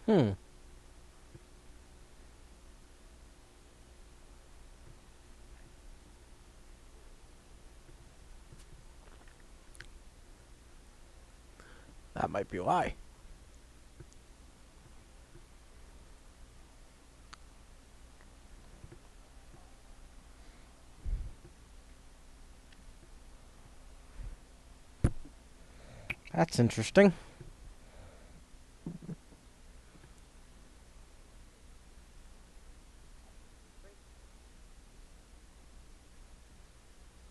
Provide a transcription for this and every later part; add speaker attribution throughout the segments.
Speaker 1: Hmm. That might be why. That's interesting.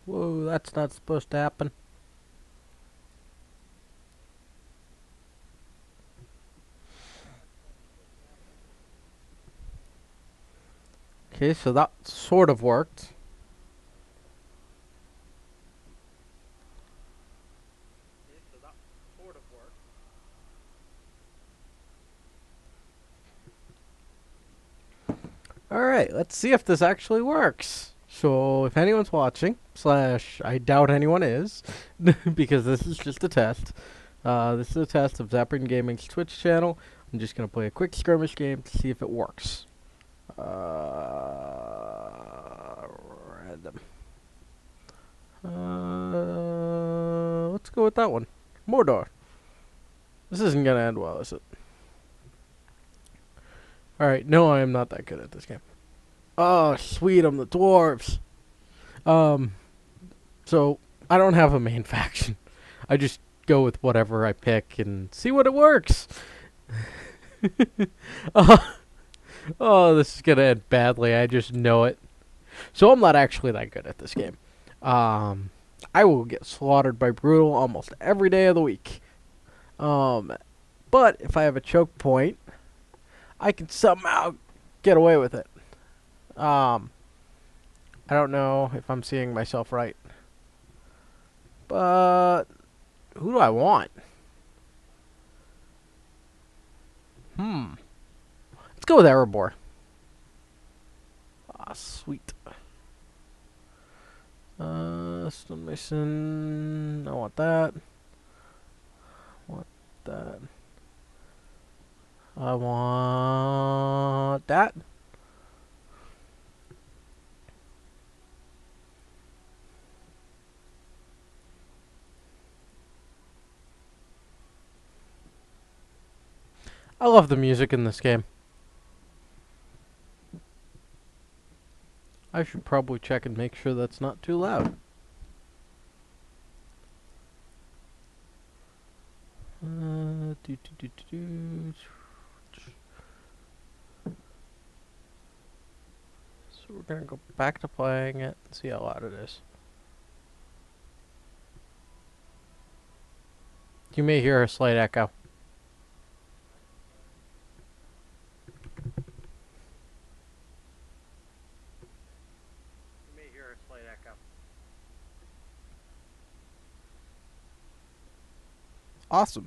Speaker 1: Whoa, that's not supposed to happen. Okay, so that sort of worked. Alright, let's see if this actually works. So, if anyone's watching, slash, I doubt anyone is, because this is just a test. This is a test of Zapper Gaming's Twitch channel. I'm just going to play a quick skirmish game to see if it works. Random. Let's go with that one. Mordor. This isn't going to end well, is it? Alright, no, I am not that good at this game. Oh, sweet, I'm the dwarves. Um, so, I don't have a main faction. I just go with whatever I pick and see what it works. oh, oh, this is going to end badly. I just know it. So, I'm not actually that good at this game. I will get slaughtered by Brutal almost every day of the week. But if I have a choke point, I can somehow get away with it. Um, I don't know if I'm seeing myself right. But who do I want? Let's go with Erebor. Ah, sweet. Stonemason. I want that. Want that. I want that. I love the music in this game. I should probably check and make sure that's not too loud. So we're gonna go back to playing it and see how loud it is. You may hear a slight echo. Awesome.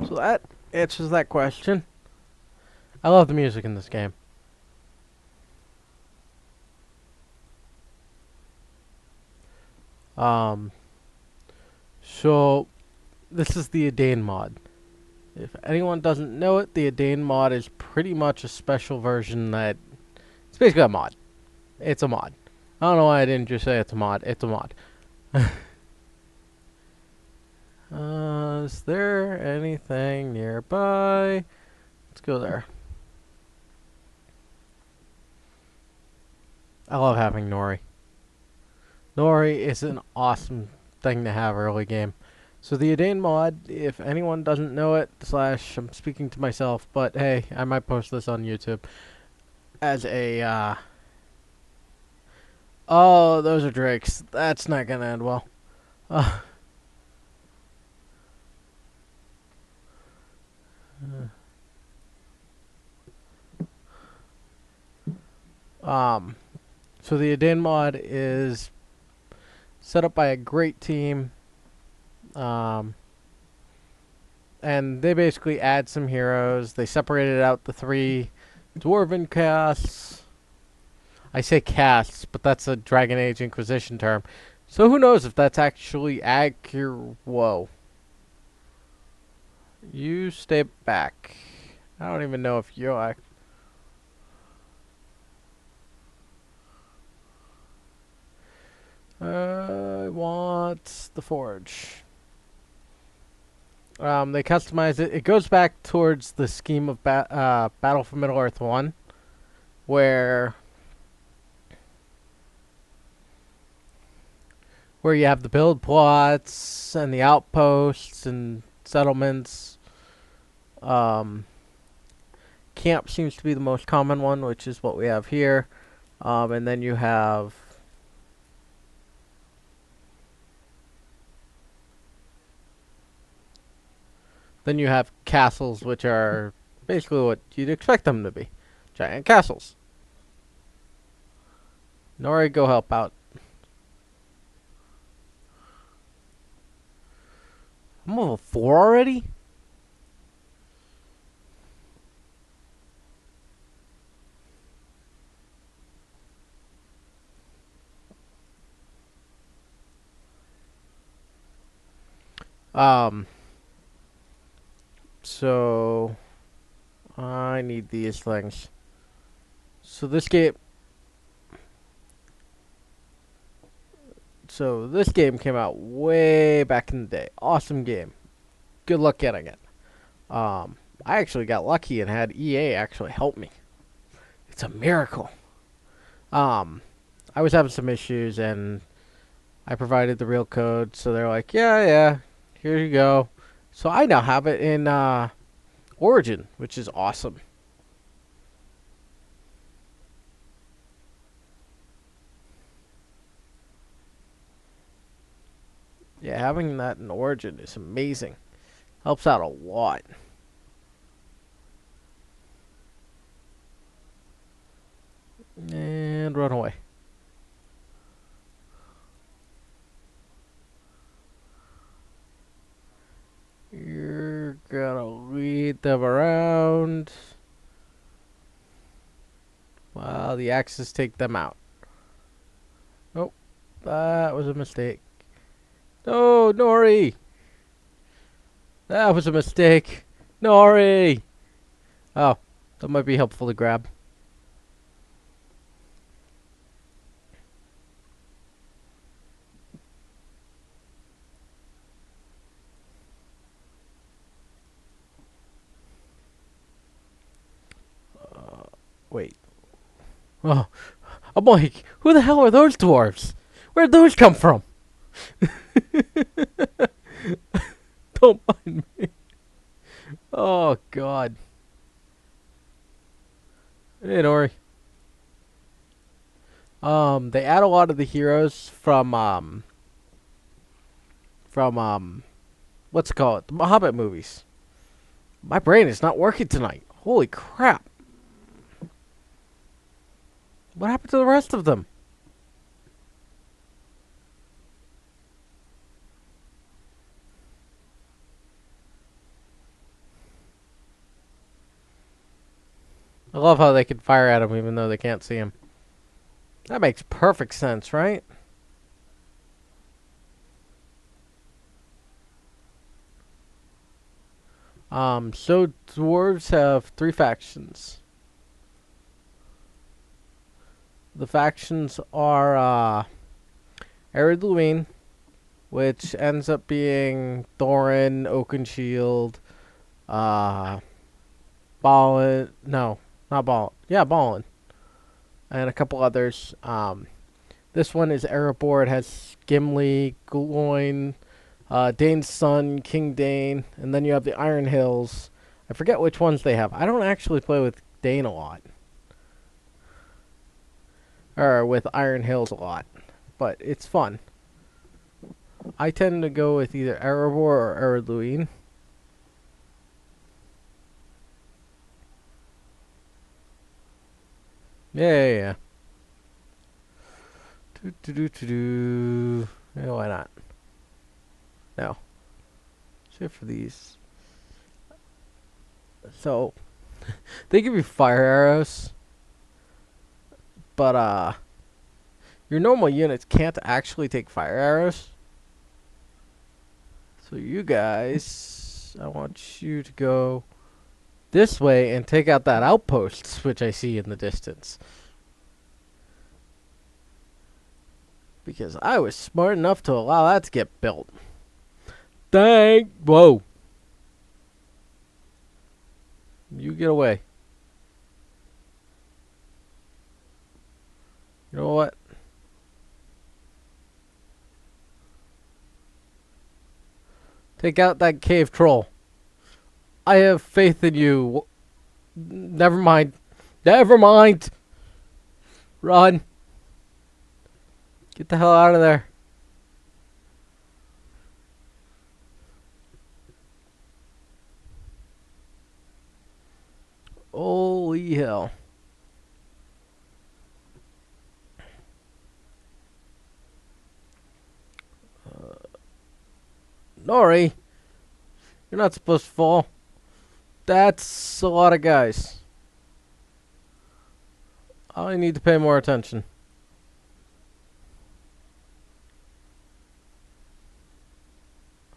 Speaker 1: So that answers that question. I love the music in this game. Um, so this is the Edain mod. If anyone doesn't know it, the Edain mod is pretty much a special version that it's basically a mod. It's a mod. I don't know why I didn't just say it's a mod. It's a mod. Is there anything nearby? Let's go there. I love having Nori. Nori is an awesome thing to have early game. So the Edain mod, if anyone doesn't know it, slash I'm speaking to myself, but hey, I might post this on YouTube as a oh, those are drakes. That's not gonna end well. Uh, um, so the Edain mod is set up by a great team. Um, and they basically add some heroes. They separated out the three dwarven casts. I say casts, but that's a Dragon Age Inquisition term. So who knows if that's actually accurate? Whoa. You stay back. I don't even know if you. I want the forge. They customize it. It goes back towards the scheme of Battle for Middle Earth 1, where you have the build plots and the outposts and settlements. Um, Camp seems to be the most common one, which is what we have here. And then you have castles, which are basically what you'd expect them to be. Giant castles. Nori, go help out. I'm level 4 already? So I need these things. So this game came out way back in the day. Awesome game. Good luck getting it. I actually got lucky and had EA actually help me. It's a miracle. I was having some issues and I provided the real code, so they're like, yeah, here you go. So I now have it in Origin, which is awesome. Yeah, having that in Origin is amazing. Helps out a lot. And run away. You're gonna lead them around while the axes take them out. Oh, that was a mistake. No, Nori! That was a mistake. Nori! Oh, that might be helpful to grab. Wait. Oh, I'm like, who the hell are those dwarves? Where'd those come from? Don't mind me. Oh, God. Hey, Nori. They add a lot of the heroes from what's it called? The Hobbit movies. My brain is not working tonight. Holy crap. What happened to the rest of them? I love how they can fire at him even though they can't see him. That makes perfect sense, right? So dwarves have 3 factions. The factions are Ered which ends up being Thorin, Oakenshield, uh, Balin. No, not Balin. Yeah, Balin. And a couple others. This one is Erebor. It has Gimli, Gloin, Dane's son, King Dane, and then you have the Iron Hills. I forget which ones they have. I don't actually play with Dane a lot. Or with Iron Hills a lot. But it's fun. I tend to go with either Erebor or Ered. Yeah. Yeah, why not? No. Save for these. So, they give you fire arrows. But, your normal units can't actually take fire arrows. So you guys, I want you to go this way and take out that outpost, which I see in the distance. Because I was smart enough to allow that to get built. Dang! Whoa! You get away. You know what? Take out that cave troll. I have faith in you. Never mind. Never mind. Run. Get the hell out of there. Holy hell. Nori, you're not supposed to fall. That's a lot of guys. I need to pay more attention.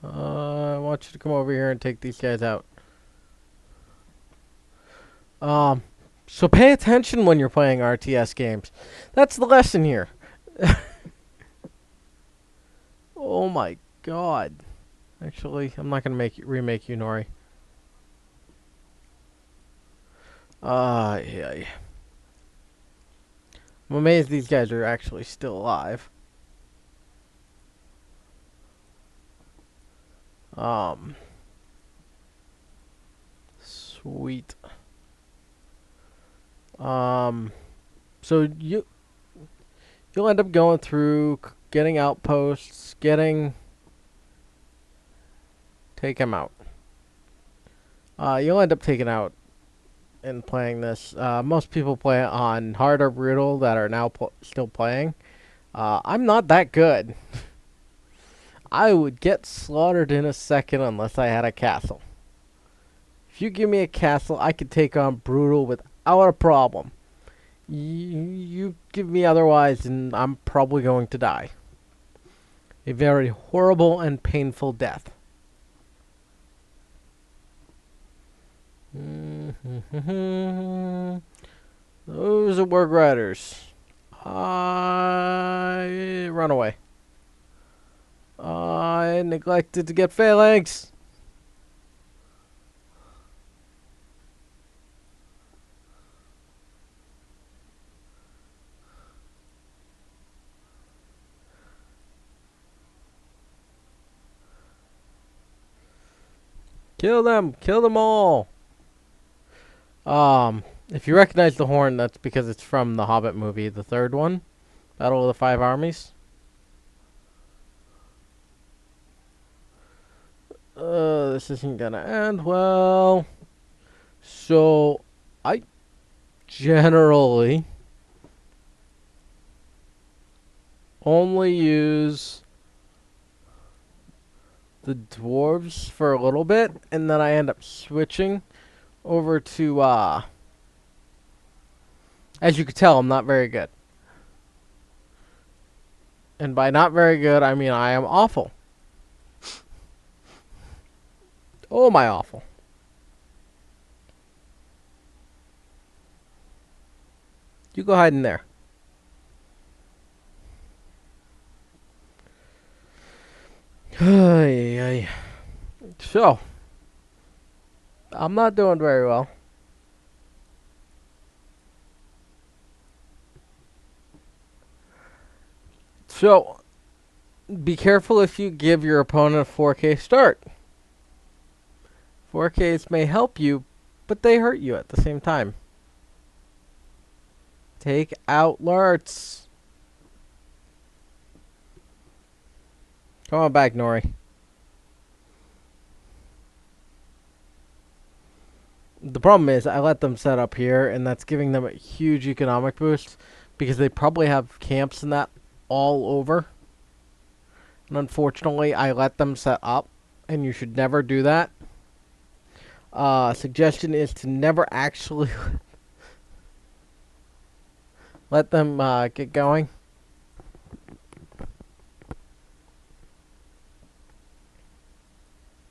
Speaker 1: I want you to come over here and take these guys out. So pay attention when you're playing RTS games. That's the lesson here. Oh my god. Actually, I'm not gonna remake you, Nori. Yeah. I'm amazed these guys are actually still alive. Sweet. So you'll end up going through, getting outposts, take him out. You'll end up taking out and playing this. Most people play it on hard or brutal that are now still playing. I'm not that good. I would get slaughtered in a second unless I had a castle. If you give me a castle, I could take on brutal without a problem. You give me otherwise, and I'm probably going to die. A very horrible and painful death. Those are Warg Riders. I run away. I neglected to get phalanx. Kill them all. If you recognize the horn, that's because it's from the Hobbit movie, the third one, Battle of the Five Armies. This isn't gonna end well. So, I generally only use the dwarves for a little bit, and then I end up switching over to, as you can tell, I'm not very good. And by not very good, I mean I am awful. Oh, my awful. You go hide in there. So, I'm not doing very well. So, be careful if you give your opponent a 4K start. 4Ks may help you, but they hurt you at the same time. Take out Lurts. Come on back, Nori. The problem is I let them set up here, and that's giving them a huge economic boost because they probably have camps and that all over. And unfortunately, I let them set up, and you should never do that. Suggestion is to never actually let them get going.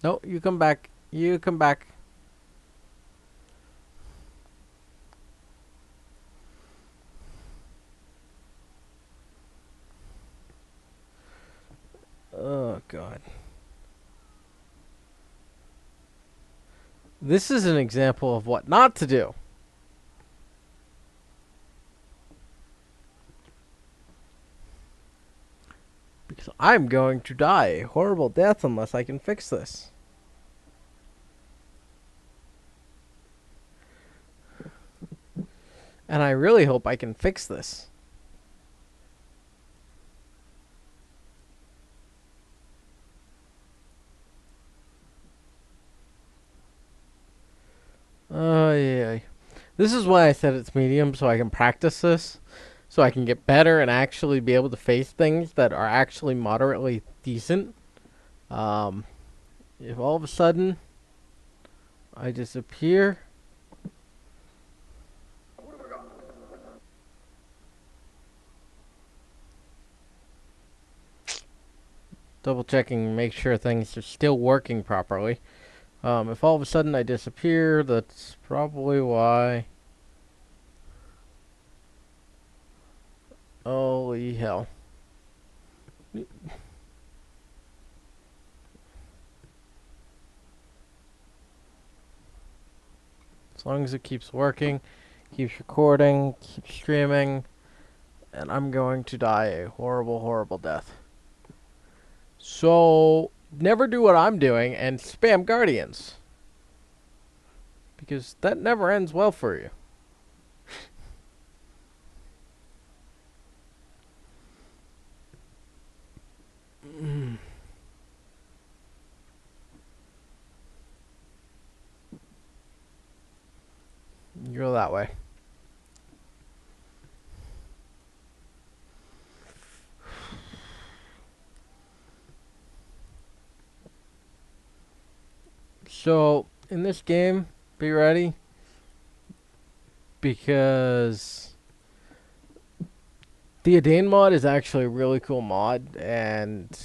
Speaker 1: No, you come back. You come back. God. This is an example of what not to do. Because I'm going to die a horrible death unless I can fix this. And I really hope I can fix this. Oh, yeah. This is why I said it's medium, so I can practice this. So I can get better and actually be able to face things that are actually moderately decent. If all of a sudden I disappear. Double checking, make sure things are still working properly. If all of a sudden I disappear, that's probably why. Holy hell. As long as it keeps working, keeps recording, keeps streaming, and I'm going to die a horrible, horrible death. So, never do what I'm doing and spam Guardians. Because that never ends well for you. You go that way. So, in this game, be ready. Because the Edain mod is actually a really cool mod, and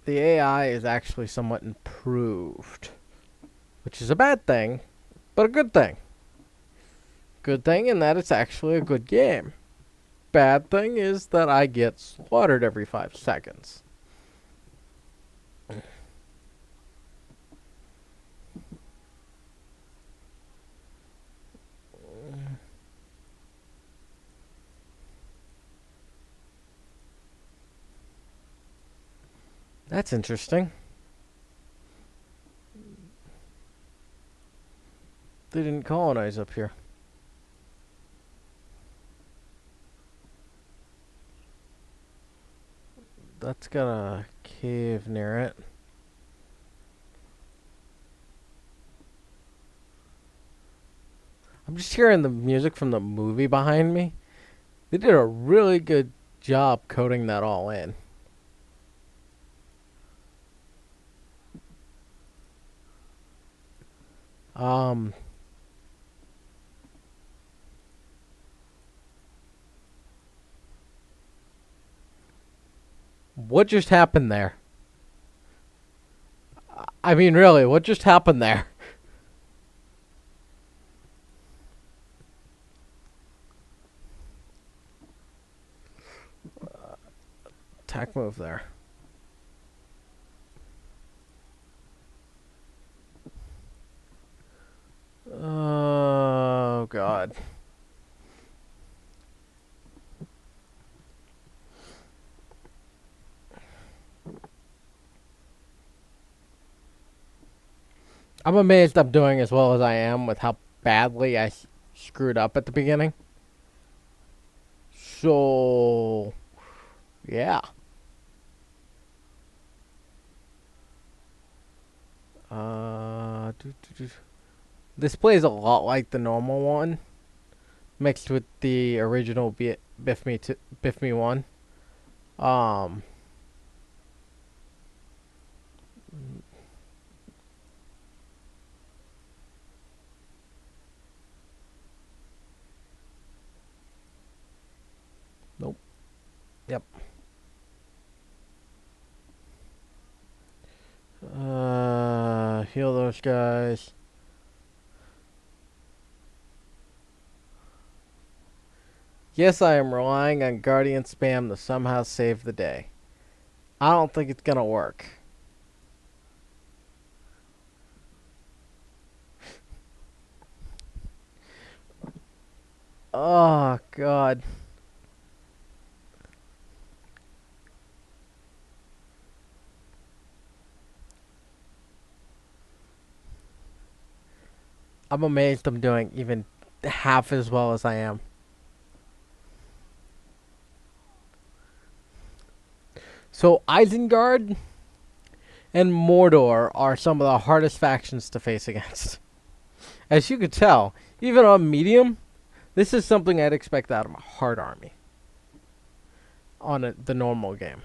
Speaker 1: the AI is actually somewhat improved. Which is a bad thing, but a good thing. Good thing in that it's actually a good game. Bad thing is that I get slaughtered every 5 seconds. That's interesting. They didn't colonize up here. That's got a cave near it. I'm just hearing the music from the movie behind me. They did a really good job coding that all in. Um, what just happened there? I mean, really, what just happened there? Attack move there. Oh, God. I'm amazed I'm doing as well as I am with how badly I screwed up at the beginning. So, yeah. This plays a lot like the normal one, mixed with the original BFME 1. Um, nope. Yep. Heal those guys. Yes, I am relying on Guardian spam to somehow save the day. I don't think it's gonna work. Oh, God. I'm amazed I'm doing even half as well as I am. So, Isengard and Mordor are some of the hardest factions to face against. As you could tell, even on medium, this is something I'd expect out of a hard army on the normal game.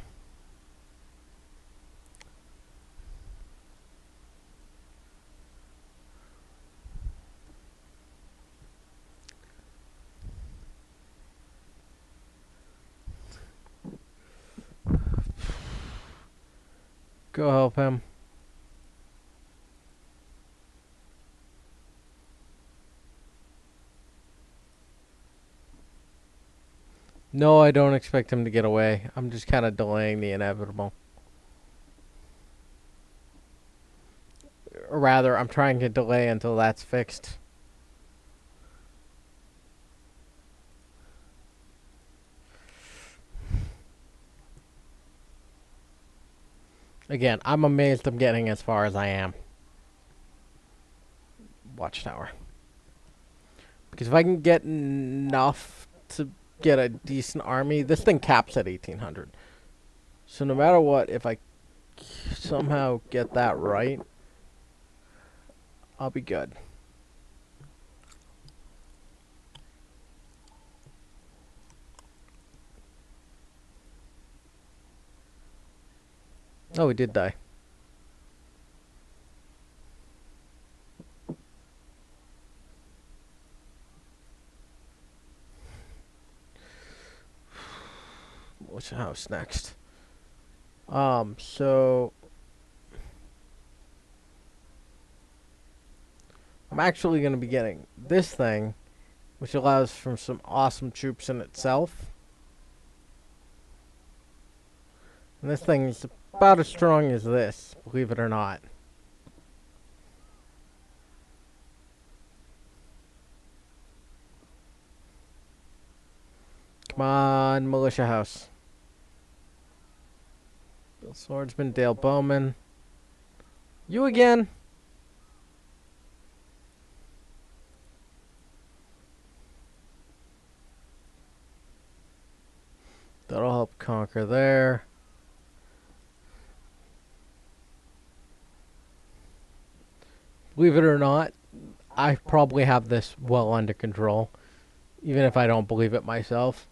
Speaker 1: Go help him. No, I don't expect him to get away. I'm just kind of delaying the inevitable. Or rather, I'm trying to delay until that's fixed. Again, I'm amazed I'm getting as far as I am. Watchtower. Because if I can get enough to get a decent army, this thing caps at 1800. So no matter what, if I somehow get that right, I'll be good. Oh, we did die. What's the house next? So I'm actually going to be getting this thing, which allows for some awesome troops in itself. And this thing is about as strong as this, believe it or not. Come on, Militia House. Bill Swordsman, Dale Bowman. You again? That'll help conquer there. Believe it or not, I probably have this well under control, even if I don't believe it myself.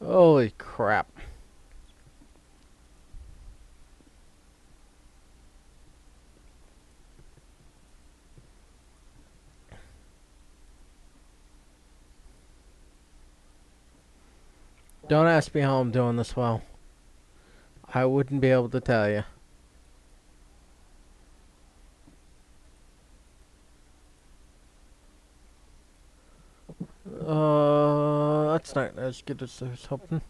Speaker 1: Holy crap. Don't ask me how I'm doing this well. I wouldn't be able to tell you. That's not as good as I was hoping.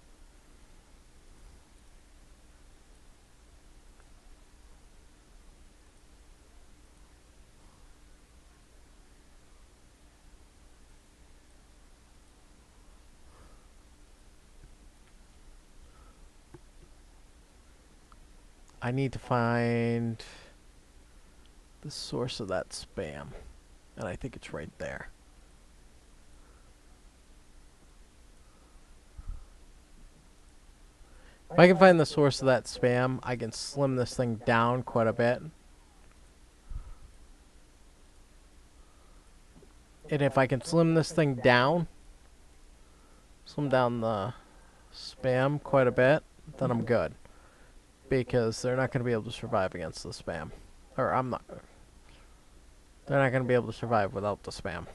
Speaker 1: I need to find the source of that spam. And I think it's right there. If I can find the source of that spam, I can slim this thing down quite a bit. And if I can slim this thing down, slim down the spam quite a bit, then I'm good. Because they're not going to be able to survive against the spam. Or I'm not. They're not going to be able to survive without the spam.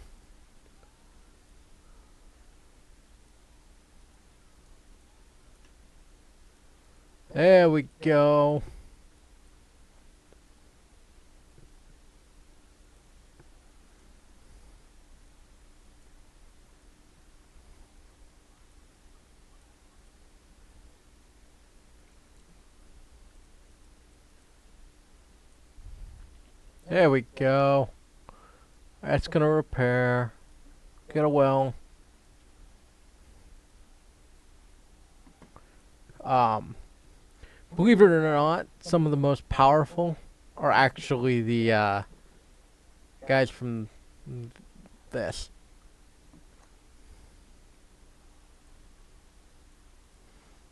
Speaker 1: There we go. There we go. That's gonna repair. Get a well. Believe it or not, some of the most powerful are actually the guys from this.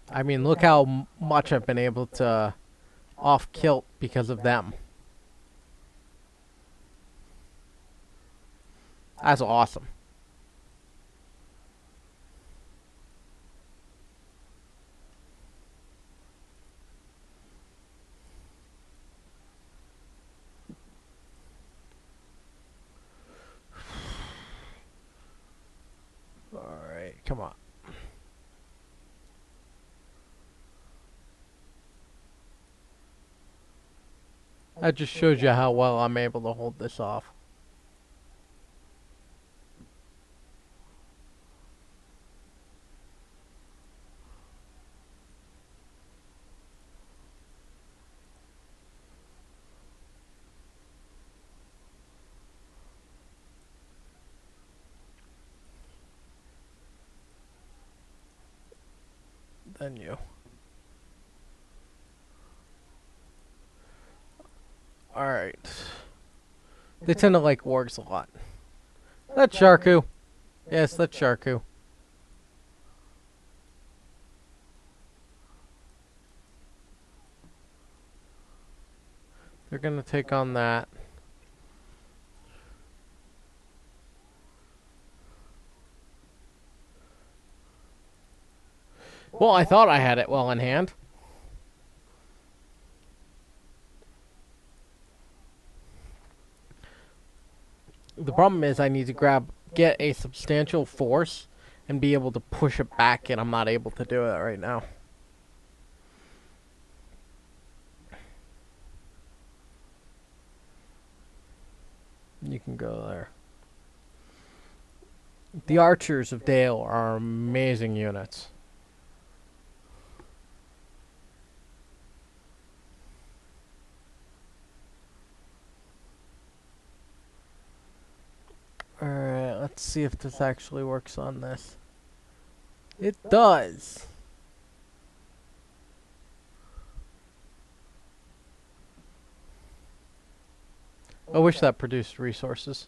Speaker 1: I mean, look how much I've been able to off kilt because of them. That's awesome. Alright, come on. That just shows you how well I'm able to hold this off. Than you. Alright. They tend to like wargs a lot. That's Sharku. Yes, that's Sharku. They're gonna take on that. Well, I thought I had it well in hand. The problem is I need to get a substantial force and be able to push it back, and I'm not able to do it right now. You can go there. The archers of Dale are amazing units. Alright, let's see if this actually works on this. It does. I wish that produced resources.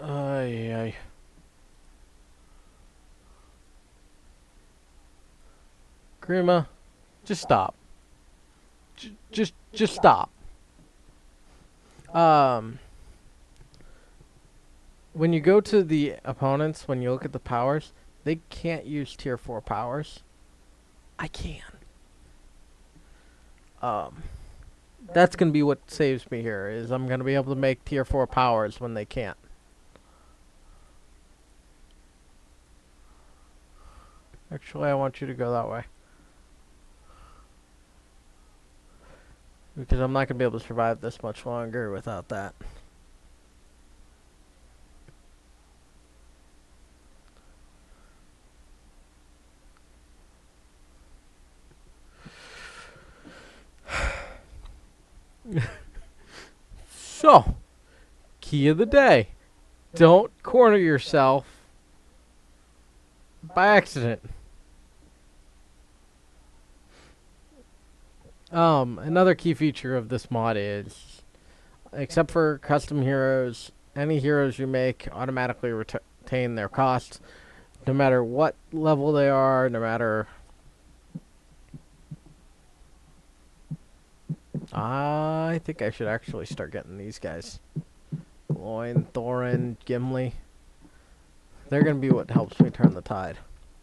Speaker 1: Ay, ay. Grima, just stop. Just stop. When you go to the opponents, when you look at the powers, they can't use tier 4 powers. I can. That's gonna be what saves me here, is I'm gonna be able to make tier 4 powers when they can't. Actually, I want you to go that way. Because I'm not gonna be able to survive this much longer without that. So, key of the day. Don't corner yourself by accident. Another key feature of this mod is, except for custom heroes, any heroes you make automatically retain their costs, no matter what level they are, no matter... I think I should actually start getting these guys. Loin, Thorin, Gimli. They're going to be what helps me turn the tide.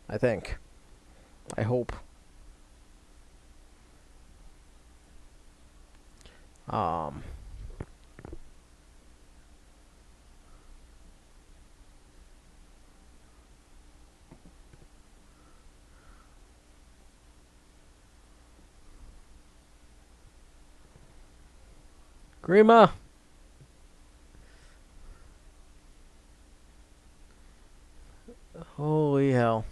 Speaker 1: I think. I hope. Um... Grima! Holy hell.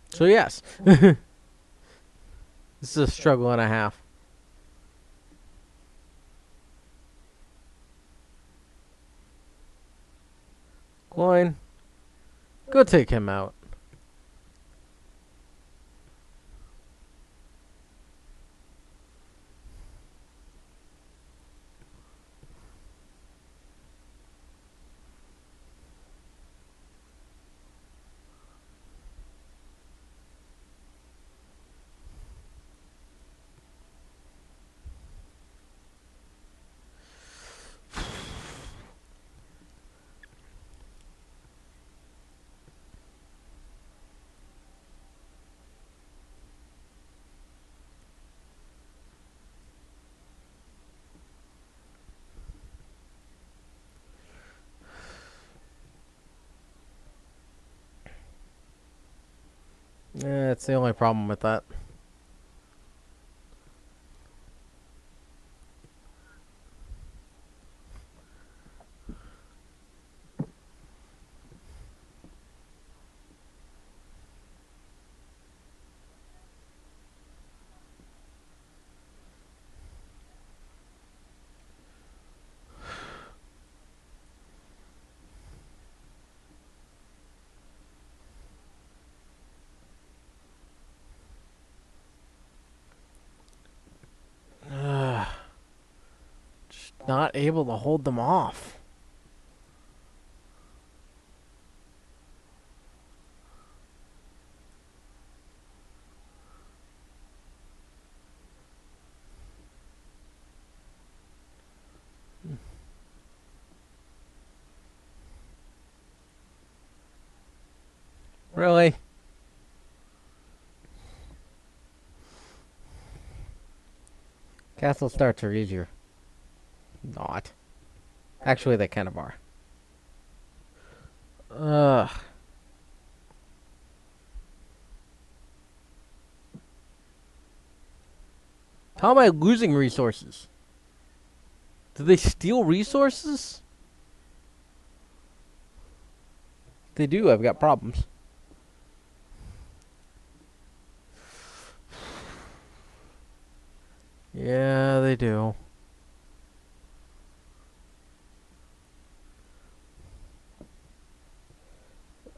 Speaker 1: So yes. This is a struggle and a half. Coin. Go take him out. Yeah, it's the only problem with that. Just not able to hold them off. Really? Castle starts are easier. Not. Actually, they kind of are. Ugh. How am I losing resources? Do they steal resources? They do. I've got problems. Yeah, they do.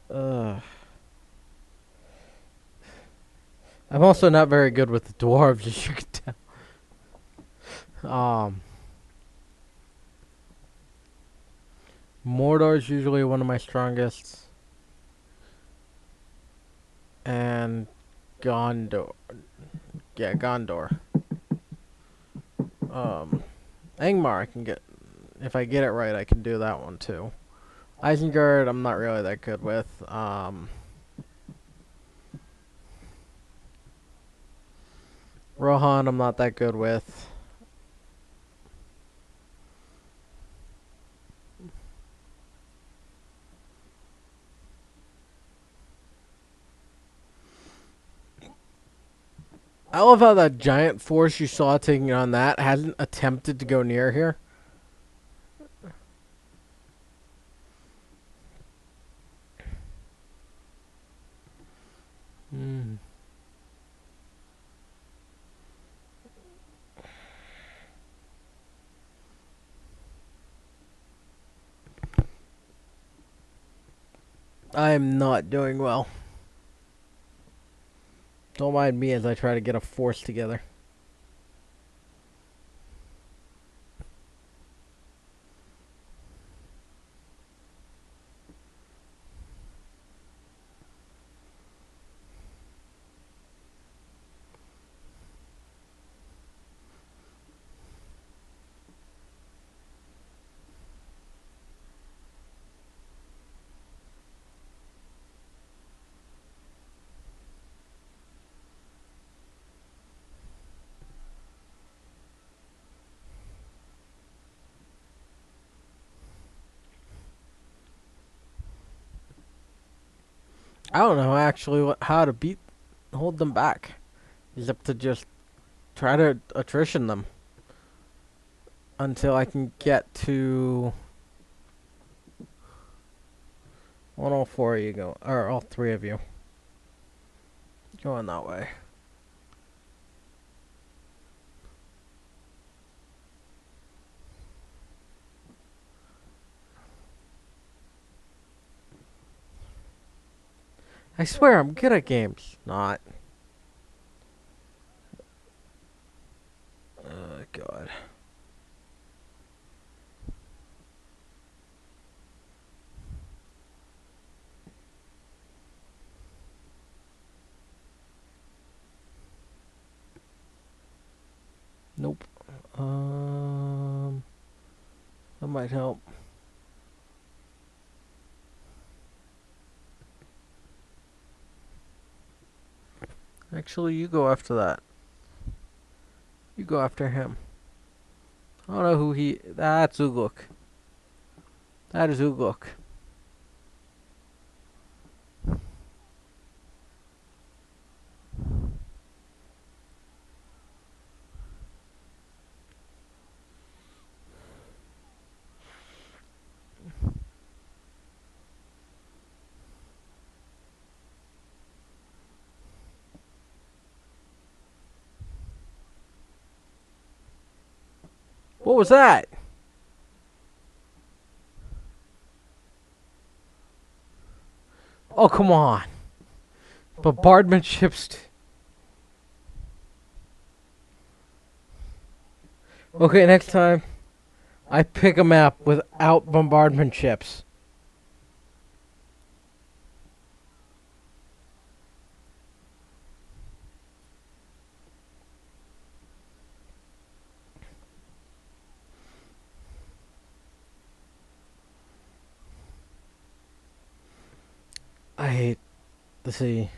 Speaker 1: Ugh. I'm also not very good with the dwarves, as you can tell. Mordor's usually one of my strongest. And Gondor. Yeah, Gondor. Angmar I can get. If I get it right, I can do that one too. Isengard, I'm not really that good with. Rohan, I'm not that good with. I love how that giant force you saw taking on that hasn't attempted to go near here. Hmm. I am not doing well. Don't mind me as I try to get a force together. I don't know actually how to hold them back. Except to just try to attrition them until I can get to. Well, all four of you go, or all three of you going that way. I swear I'm good at games. Not. Oh, God. Nope. That might help. Actually, you go after that. You go after him. I don't know who he. That's Uguk. That is Uguk. What was that? Oh, come on. Bombardment ships. Okay, next time I pick a map without bombardment ships. I hate the sea.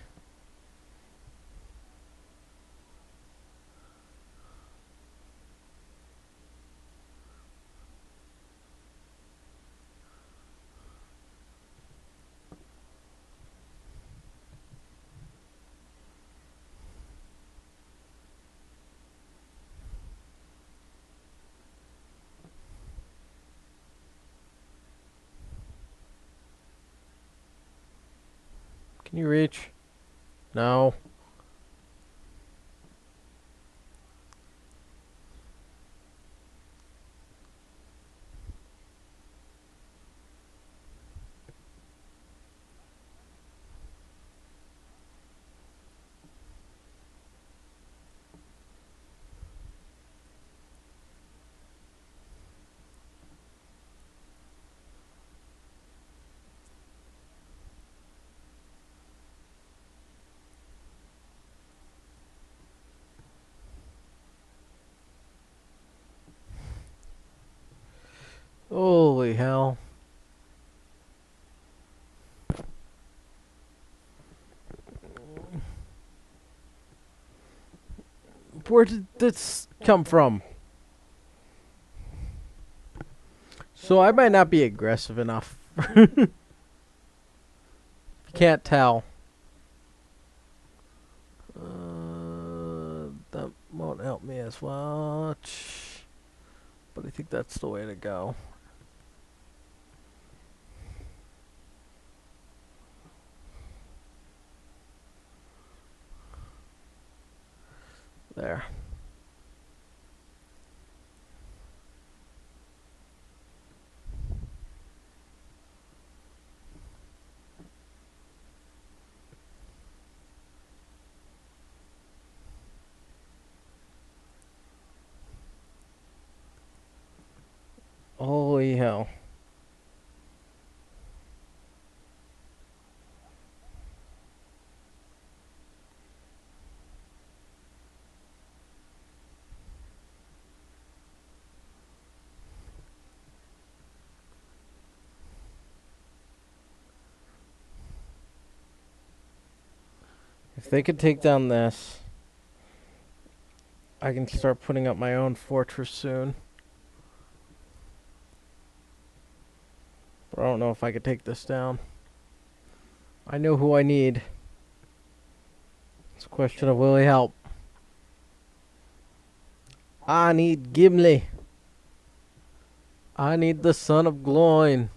Speaker 1: Can you reach? No. Holy hell. Where did this come from? So I might not be aggressive enough. Can't tell. That won't help me as much. But I think that's the way to go. There. Holy hell. If they could take down this, I can start putting up my own fortress soon. But I don't know if I could take this down. I know who I need. It's a question of will he help. I need Gimli. I need the son of Gloin.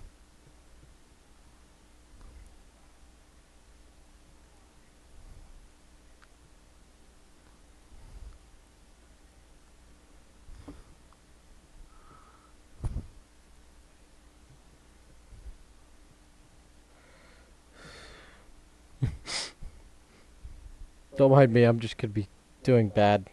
Speaker 1: Don't mind me, I'm just gonna be doing bad.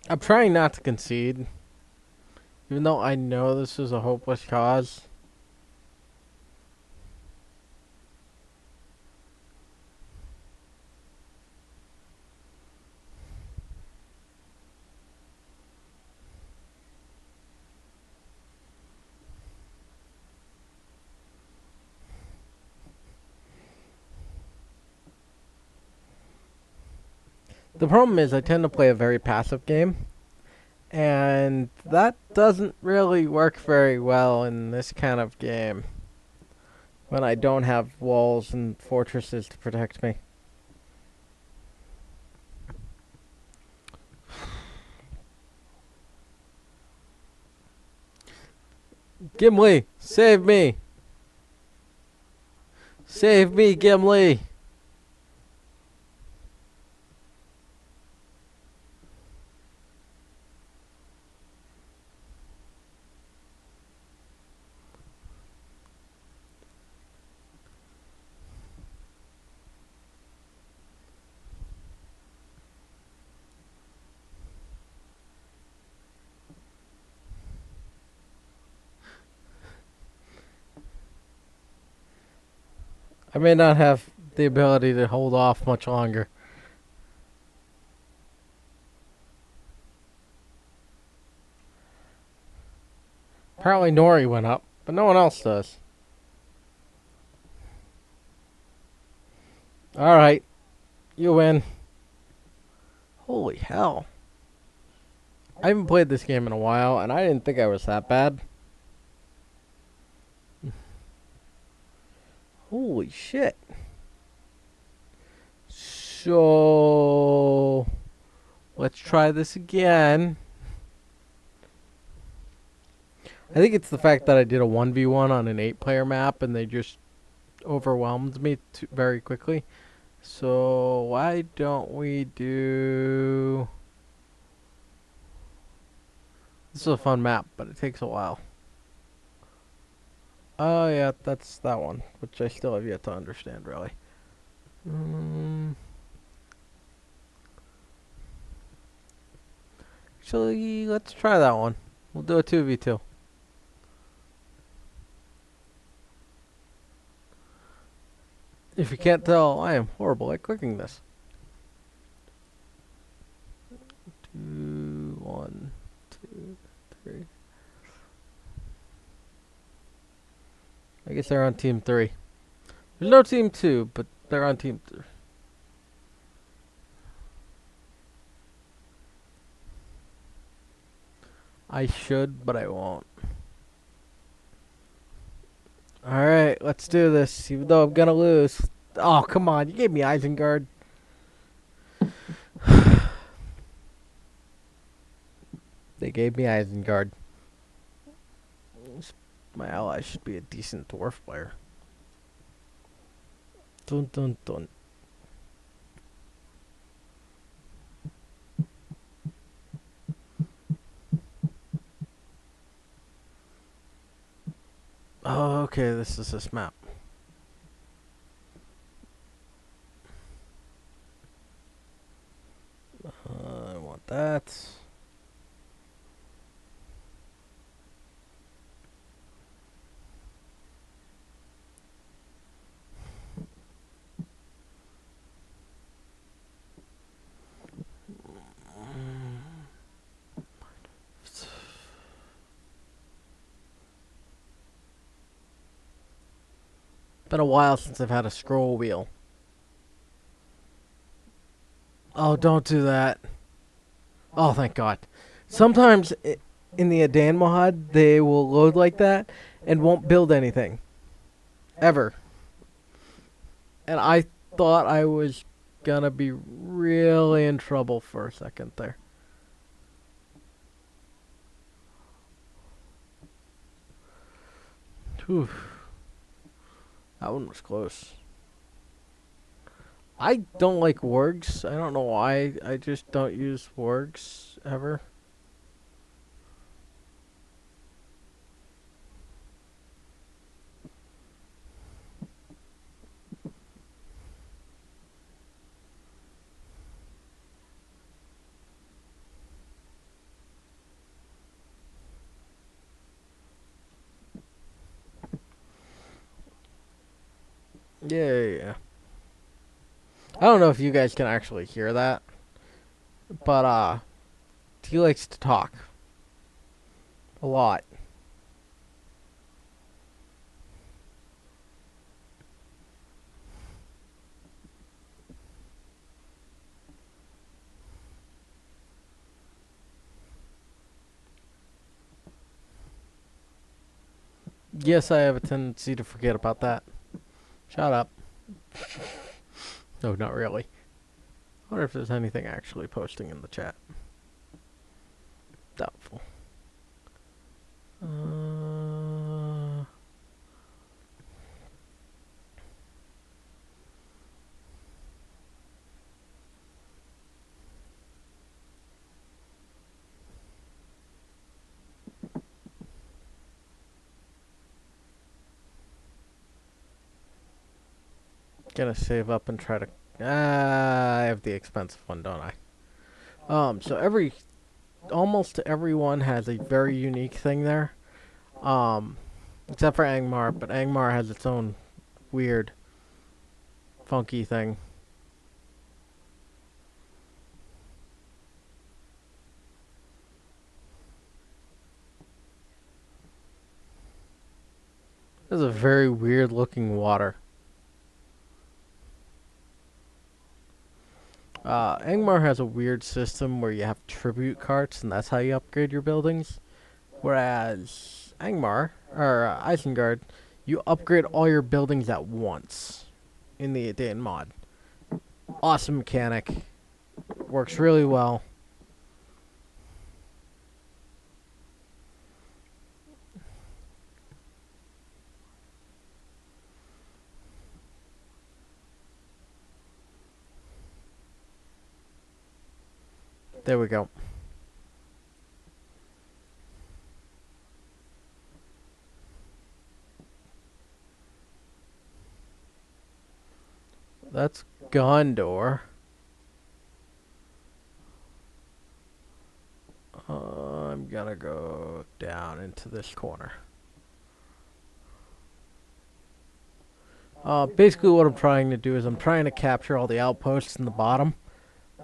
Speaker 1: I'm trying not to concede, even though I know this is a hopeless cause. The problem is I tend to play a very passive game, and that doesn't really work very well in this kind of game when I don't have walls and fortresses to protect me. Gimli, save me! Save me, Gimli! I may not have the ability to hold off much longer. Apparently Nori went up, but no one else does. Alright, you win. Holy hell. I haven't played this game in a while, and I didn't think I was that bad. Holy shit. So, let's try this again. I think it's the fact that I did a 1v1 on an 8-player map, and they just overwhelmed me very quickly. So, why don't we do... This is a fun map, but it takes a while. Oh, yeah, that's that one, which I still have yet to understand, really. Actually, let's try that one. We'll do a 2v2. If you can't tell, I am horrible at clicking this. 2, 1, 2, 3. I guess they're on team 3. There's no team 2, but they're on team 3. I should, but I won't. Alright, let's do this, even though I'm gonna lose. Oh, come on, you gave me Isengard. They gave me Isengard. My ally should be a decent dwarf player. Dun dun dun. Oh, okay, this is this map. I want that. Been a while since I've had a scroll wheel. Oh, don't do that. Oh, thank God. Sometimes in the Edain mod, they will load like that and won't build anything. Ever. And I thought I was gonna be really in trouble for a second there. Whew. That one was close. I don't like wargs. I don't know why. I just don't use wargs ever. Yeah. I don't know if you guys can actually hear that, but he likes to talk a lot. Yes, I have a tendency to forget about that. Shut up. No, not really. I wonder if there's anything actually posting in the chat. Doubtful. Gonna save up and try to. I have the expensive one, don't I? So almost everyone has a very unique thing there. Um, except for Angmar, but Angmar has its own weird, funky thing. This is a very weird looking water. Angmar has a weird system where you have tribute carts, and that's how you upgrade your buildings. Whereas Isengard, you upgrade all your buildings at once in the Edain mod. Awesome mechanic. Works really well. There we go. That's Gondor. I'm gonna go down into this corner. Basically what I'm trying to do is I'm trying to capture all the outposts in the bottom.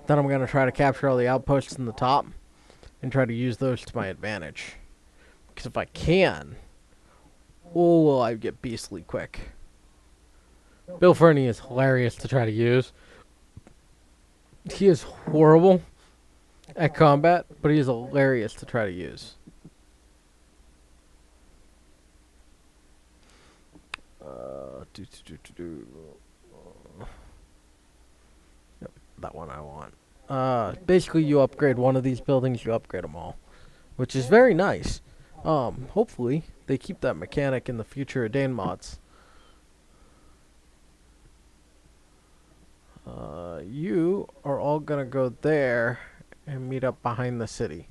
Speaker 1: Then I'm gonna try to capture all the outposts in the top and try to use those to my advantage. Because if I can, oh, will I get beastly quick. Bill Fernie is hilarious to try to use. He is horrible at combat, but he is hilarious to try to use. Yep, that one I want. Basically, you upgrade one of these buildings, you upgrade them all, which is very nice. Hopefully they keep that mechanic in the future Edain mods. You are all gonna go there and meet up behind the city.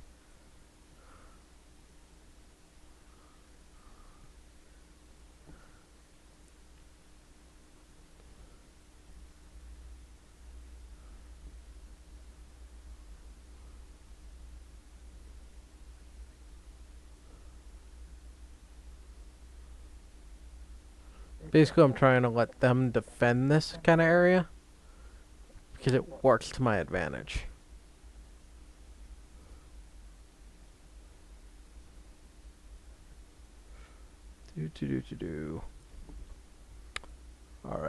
Speaker 1: Basically, I'm trying to let them defend this kind of area because it works to my advantage. Do.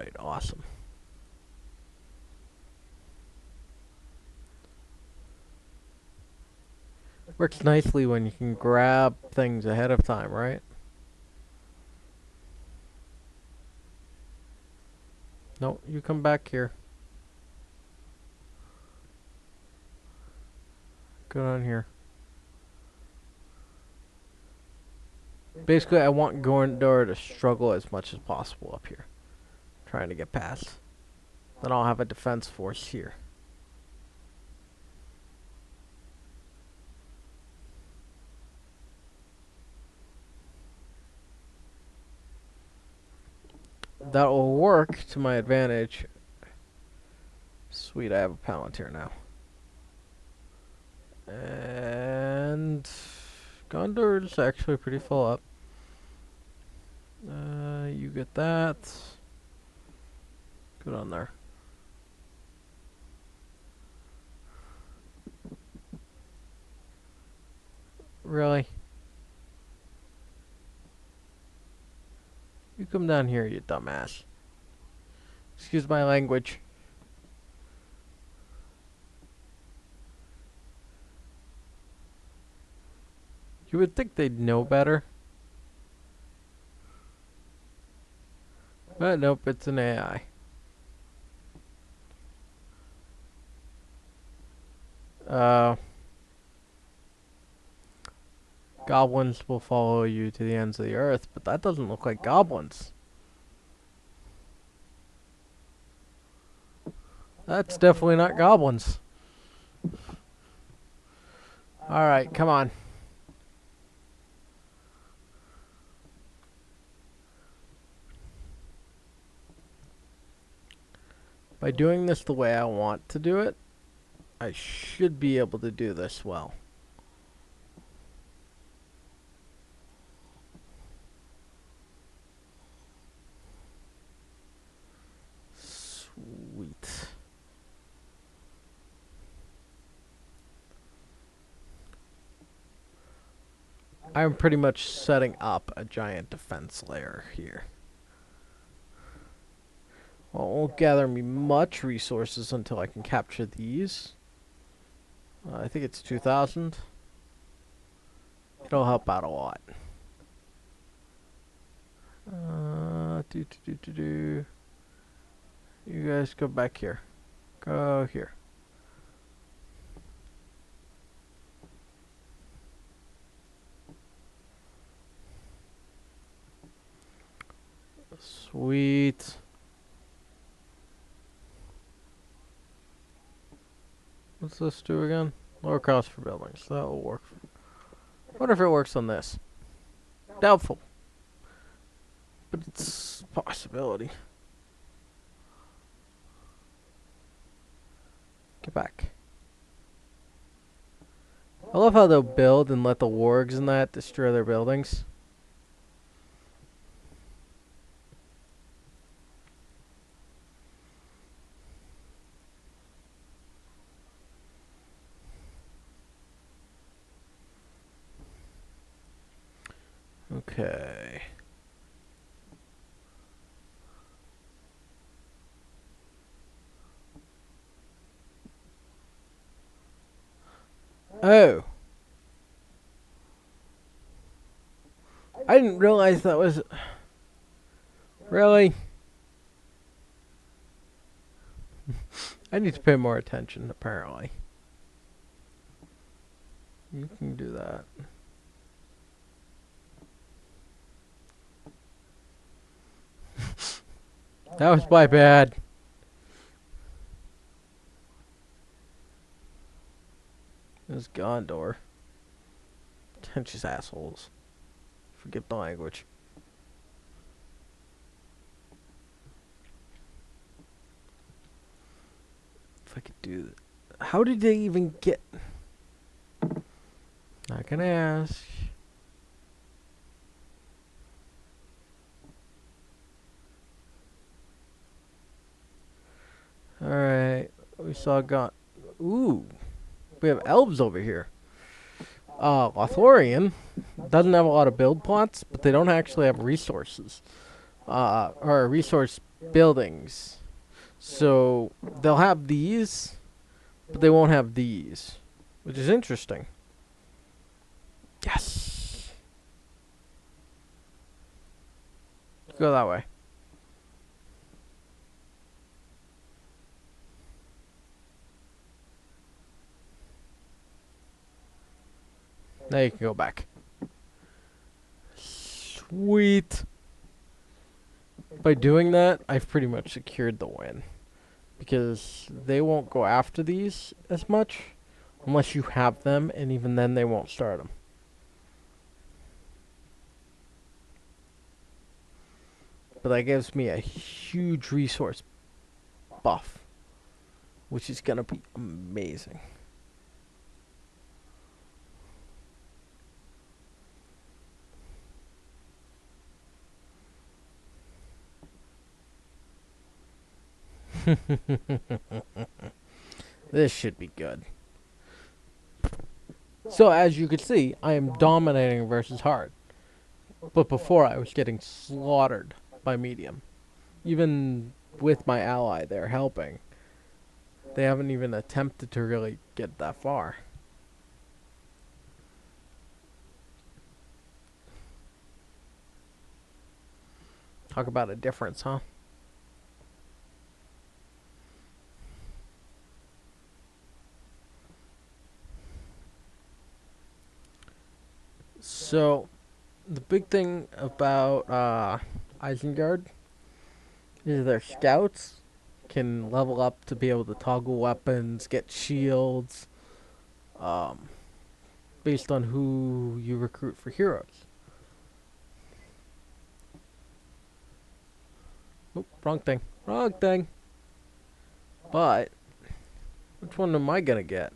Speaker 1: Alright, awesome. Works nicely when you can grab things ahead of time, right? No, you come back here. Go down here. Basically, I want Gondor to struggle as much as possible up here. Trying to get past. Then I'll have a defense force here. That will work to my advantage. Sweet, I have a Palantir now. And Gondor's actually pretty full up. You get that. Good on there. Really? You come down here, you dumbass. Excuse my language. You would think they'd know better. But nope, it's an AI. Goblins will follow you to the ends of the earth, but that doesn't look like goblins. That's definitely not goblins. Alright, come on. By doing this the way I want to do it, I should be able to do this well. Sweet. I'm pretty much setting up a giant defense layer here. Well, it won't gather me much resources until I can capture these. I think it's 2,000. It'll help out a lot. You guys go back here. Go here. Sweet. What's this do again? Lower cost for buildings. That will work. What if it works on this? Doubtful. But it's a possibility. Get back. I love how they'll build and let the wargs and that destroy their buildings. Okay. Oh. I didn't realize that was... Really? I need to pay more attention, apparently. You can do that. That was my bad. This Gondor. Pretentious assholes. Forget the language. If I could do that. How did they even get... Not gonna ask. Alright. We saw Ooh. We have elves over here. Lothlorien doesn't have a lot of build plots, but they don't actually have resources. Or resource buildings. So they'll have these, but they won't have these, which is interesting. Yes. Go that way. Now you can go back. Sweet. By doing that, I've pretty much secured the win. Because they won't go after these as much unless you have them, and even then they won't start them. But that gives me a huge resource buff, which is going to be amazing. This should be good. So as you can see, I am dominating versus hard. But before I was getting slaughtered by medium. Even with my ally there helping, they haven't even attempted to really get that far. Talk about a difference, huh? So, the big thing about Isengard is their scouts can level up to be able to toggle weapons, get shields, um, based on who you recruit for heroes. Oop, wrong thing. Wrong thing. But, which one am I gonna get?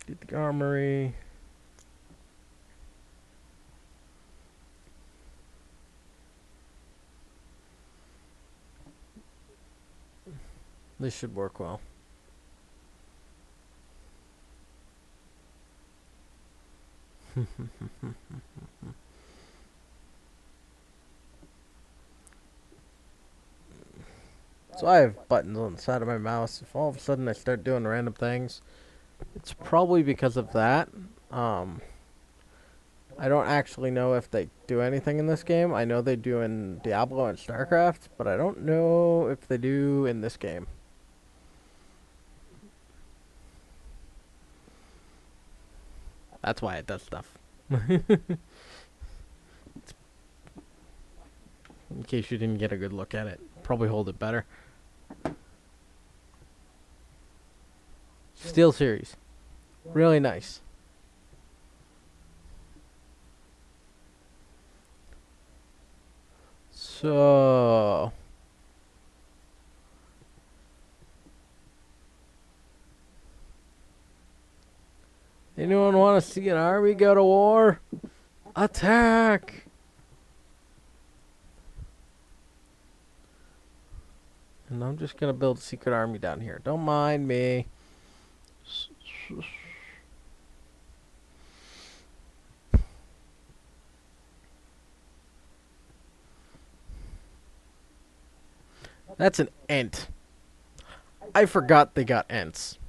Speaker 1: Get the armory. This should work well. So I have buttons on the side of my mouse. If all of a sudden I start doing random things, it's probably because of that. Um, I don't actually know if they do anything in this game. I know they do in Diablo and StarCraft, but I don't know if they do in this game. That's why it does stuff. In case you didn't get a good look at it. Probably hold it better. Steel Series. Really nice. So... anyone want to see an army go to war? Attack! And I'm just going to build a secret army down here. Don't mind me. That's an Ent. I forgot they got Ents.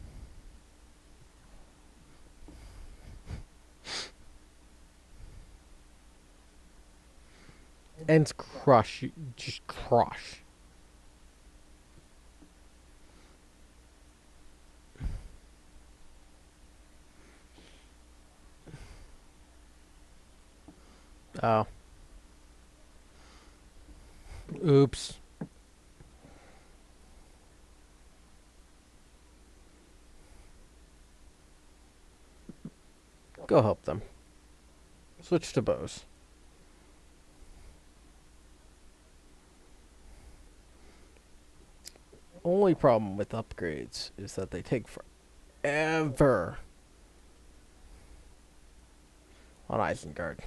Speaker 1: Ents crush. Just crush. Oh. Oops. Go help them. Switch to bows. Only problem with upgrades is that they take forever on Isengard.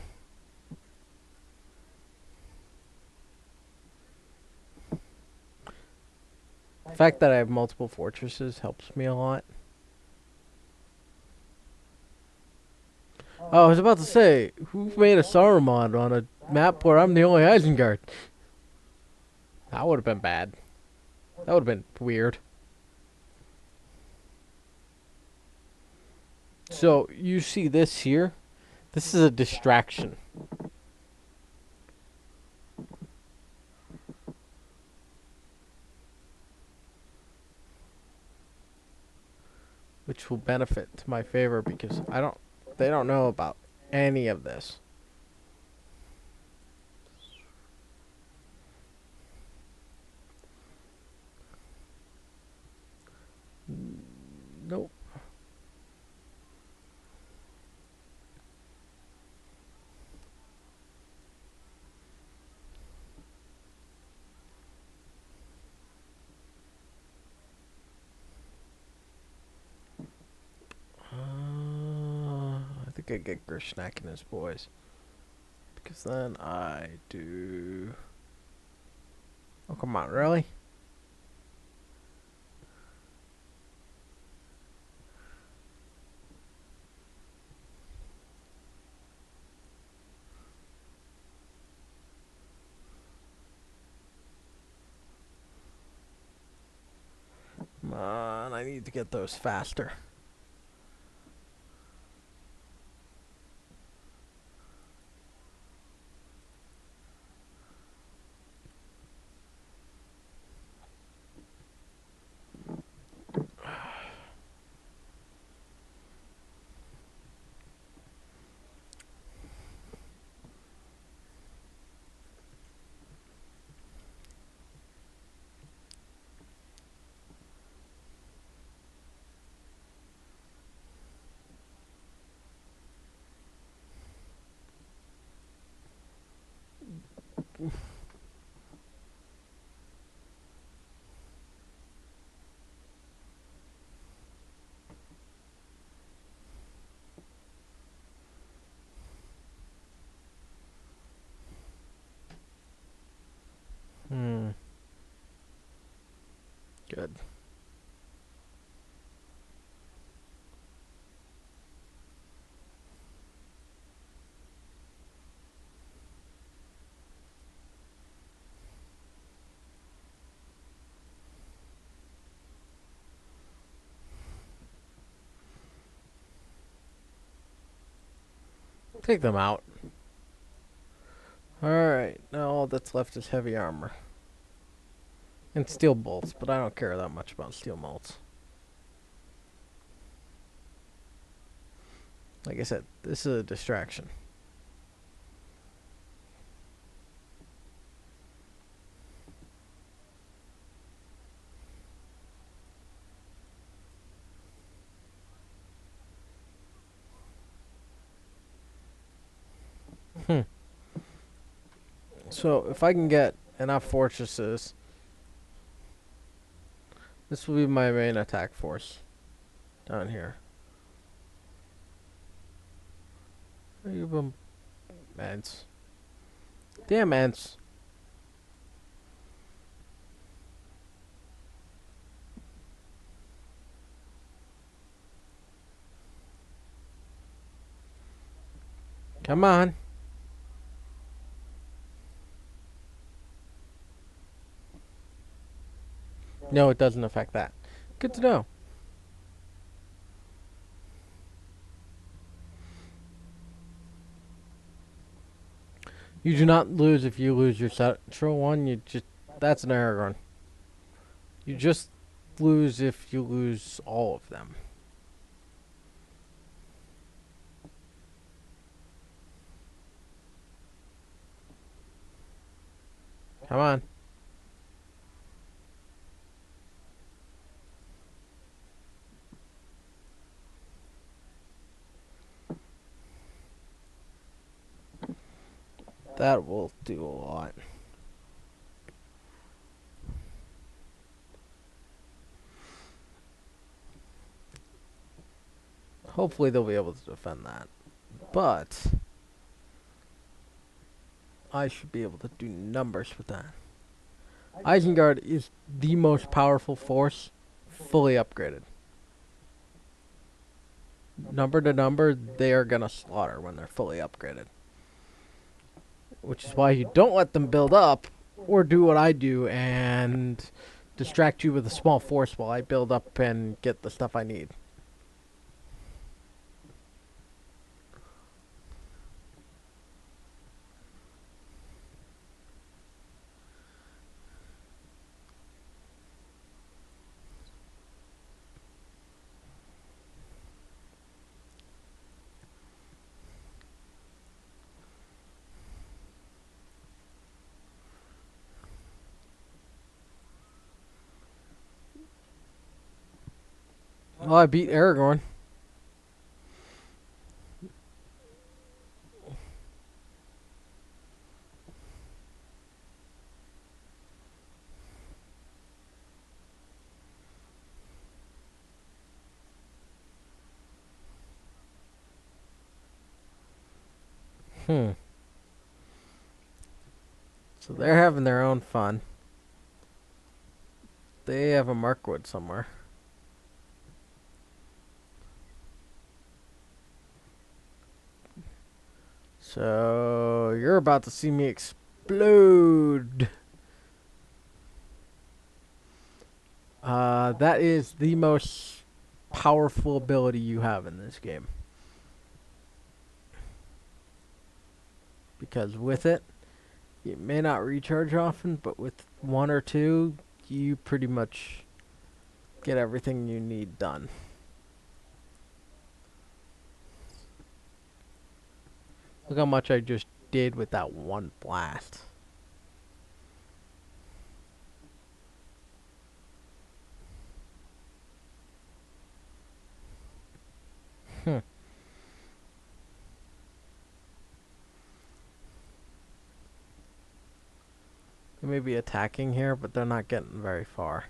Speaker 1: The fact that I have multiple fortresses helps me a lot. Oh, I was about to say, who made a Saruman on a map where I'm the only Isengard? That would have been bad. That would have been weird. So, you see this here? This is a distraction. Which will benefit to my favor because they don't know about any of this. Nope. I think I get Gershnak and his boys. Because then I do... Oh, come on, really? Come on, I need to get those faster. Hmm. Good. Take them out. Alright, now all that's left is heavy armor. And steel bolts, but I don't care that much about steel bolts. Like I said, this is a distraction. So, if I can get enough fortresses, this will be my main attack force down here. Ants. Damn ants. Come on. No, it doesn't affect that. Good to know. You do not lose if you lose your central one. You just that's an Aragorn. You just lose if you lose all of them. Come on. That will do a lot. Hopefully they'll be able to defend that. But I should be able to do numbers with that. Isengard is the most powerful force fully upgraded. number to number, they are gonna slaughter when they're fully upgraded. Which is why you don't let them build up, or do what I do and distract you with a small force while I build up and get the stuff I need. Well, I beat Aragorn. Hmm. So they're having their own fun. They have a Markwood somewhere. So you're about to see me explode. That is the most powerful ability you have in this game. Because with it, you may not recharge often, but with one or two, you pretty much get everything you need done. Look how much I just did with that one blast. Hmm. They may be attacking here, but they're not getting very far.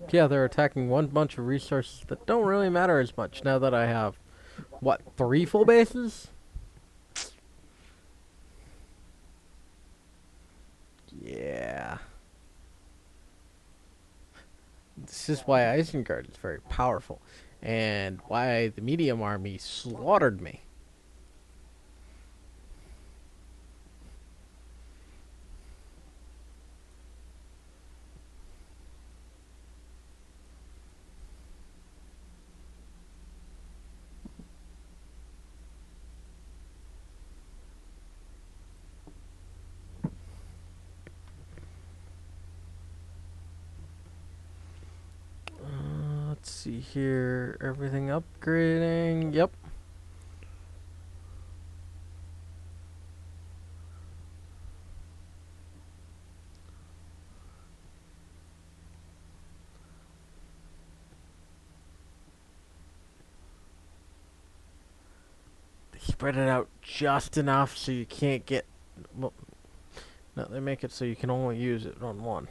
Speaker 1: Yeah, they're attacking one bunch of resources that don't really matter as much now that I have, what, 3 full bases? Yeah. This is why Isengard is very powerful, and why the medium army slaughtered me. Let's see here. Everything upgrading. Yep. They spread it out just enough so you can't get. Well, no, they make it so you can only use it on one.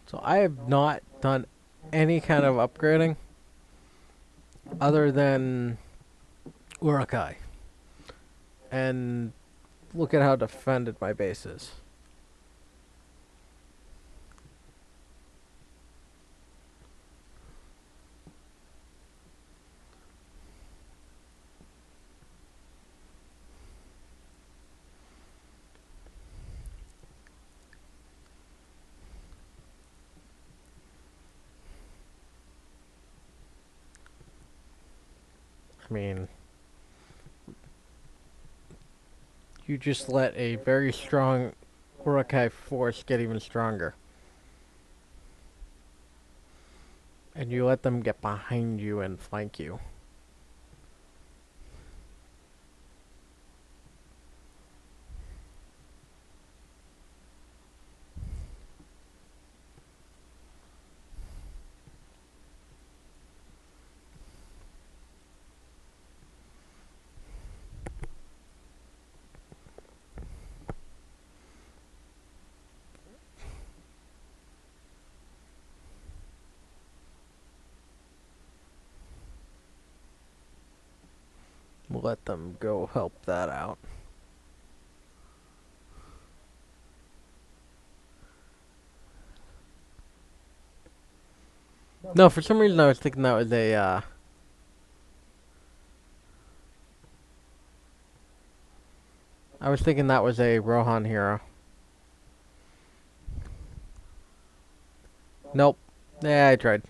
Speaker 1: So I have not done any kind of upgrading other than Urukai. And look at how defended my base is. I mean, you just let a very strong Urukai force get even stronger. And you let them get behind you and flank you. let them go help that out. No, for some reason I was thinking that was a, I was thinking that was a Rohan hero. Nope. Yeah, I tried.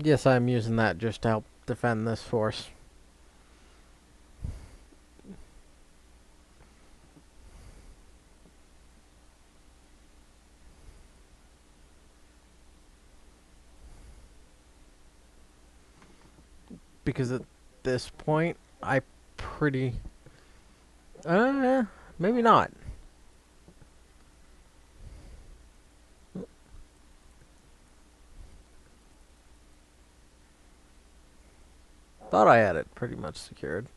Speaker 1: Yes, I'm using that just to help defend this force. Because at this point, I pretty... maybe not. Thought I had it pretty much secured.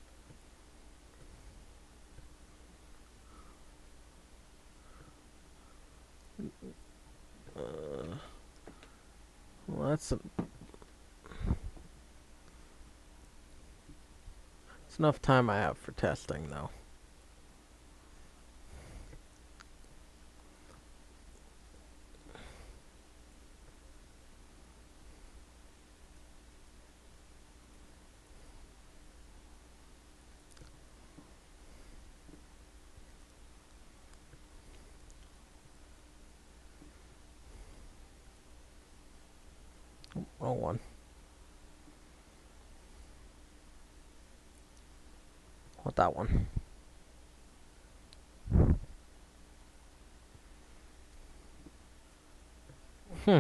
Speaker 1: Well, that's enough time I have for testing, though. Wrong one. What that one? Hmm.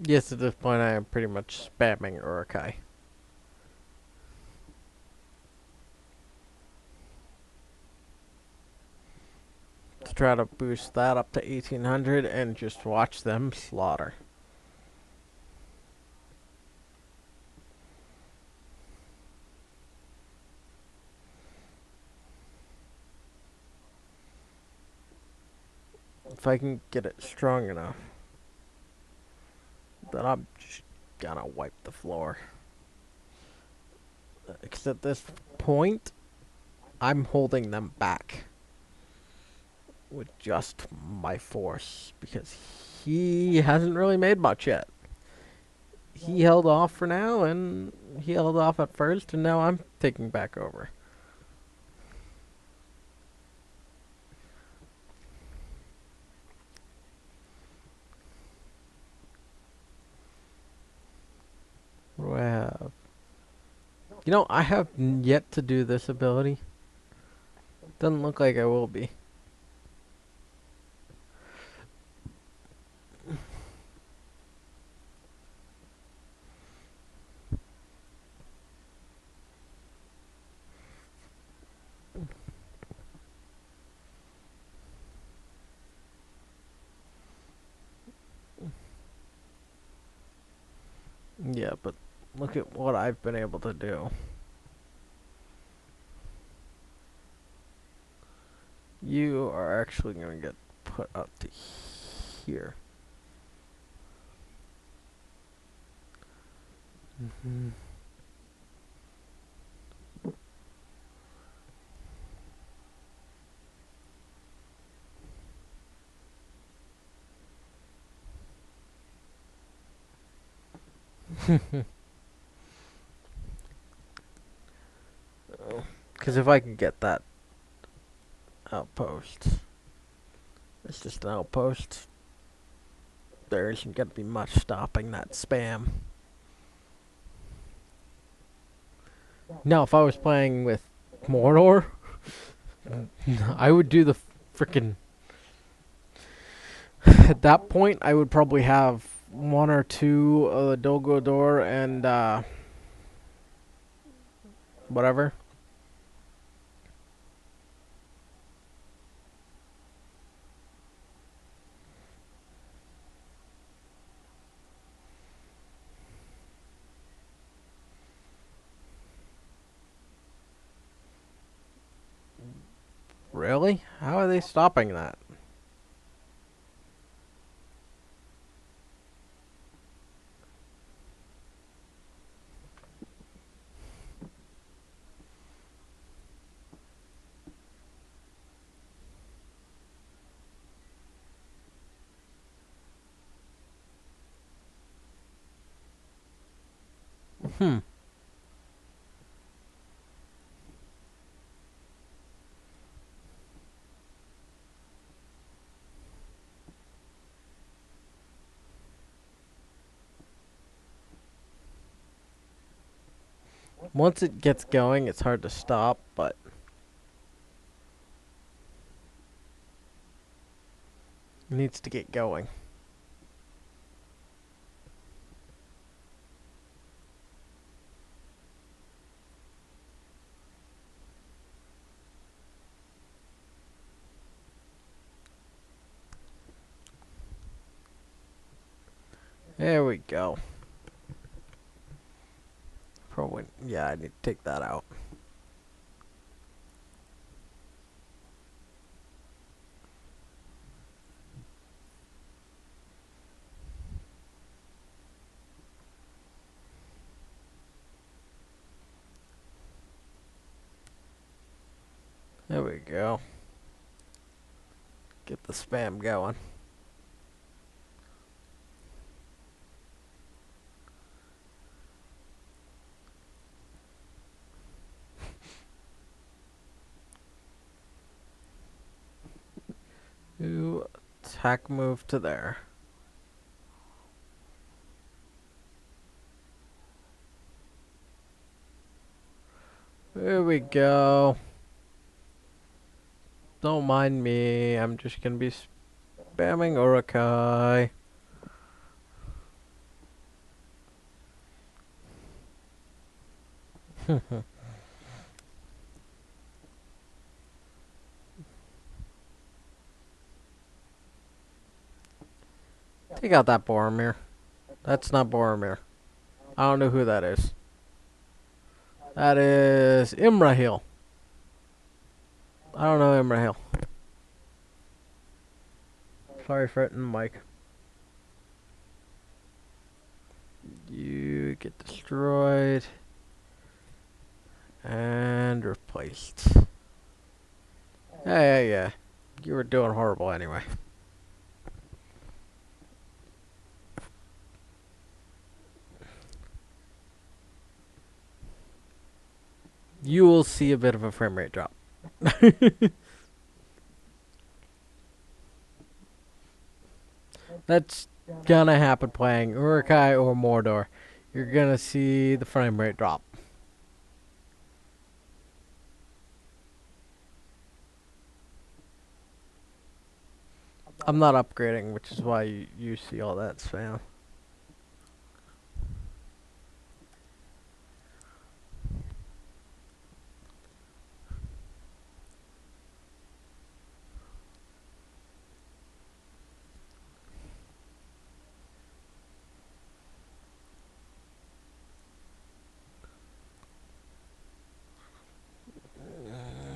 Speaker 1: Yes, at this point I am pretty much spamming Urukai. To try to boost that up to 1800 and just watch them slaughter. If I can get it strong enough, then I'm just gonna wipe the floor. Because at this point, I'm holding them back with just my force. Because he hasn't really made much yet. He held off for now, and he held off at first, and now I'm taking back over. What do I have? You know, I have yet to do this ability. Doesn't look like I will be. Yeah, but look at what I've been able to do. You are actually going to get put up to here. Mm-hmm. Because if I can get that outpost, it's just an outpost. There isn't going to be much stopping that spam. Now, if I was playing with Mordor? I would do the frickin' at that point, I would probably have one or two of the Dolgodor and whatever. Really? How are they stopping that? Hmm. Once it gets going, it's hard to stop, but it needs to get going. There we go. Probably, yeah, I need to take that out. There we go. Get the spam going. Ooh, attack move to there. There we go. Don't mind me. I'm just gonna be spamming Urukai. Take out that Boromir. That's not Boromir. I don't know who that is. That is Imrahil. I don't know Imrahil. Sorry for hitting the mic. You get destroyed and replaced. Yeah. You were doing horrible anyway. You will see a bit of a frame rate drop. That's gonna happen playing Urukai or Mordor. You're gonna see the frame rate drop. I'm not upgrading, which is why you see all that spam.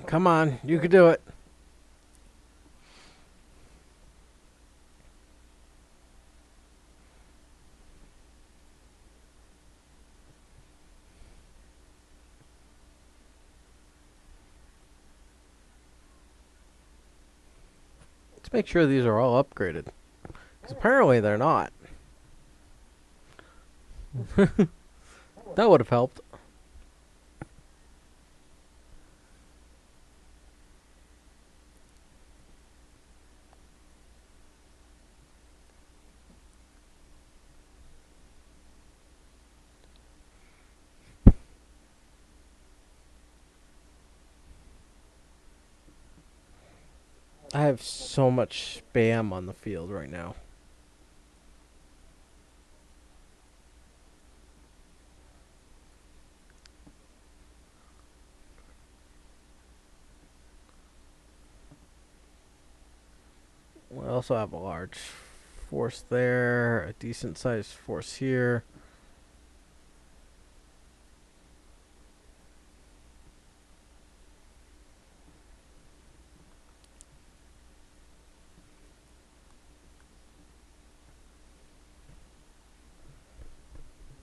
Speaker 1: Come on, you can do it. Let's make sure these are all upgraded. Because apparently they're not. That would have helped. I have so much spam on the field right now. We also have a large force there, a decent sized force here.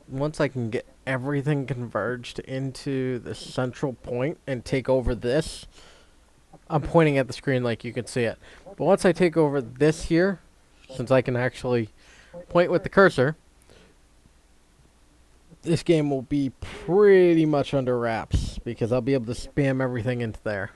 Speaker 1: Once I can get everything converged into the central point and take over this, I'm pointing at the screen like you can see it. But once I take over this here, since I can actually point with the cursor, this game will be pretty much under wraps because I'll be able to spam everything into there.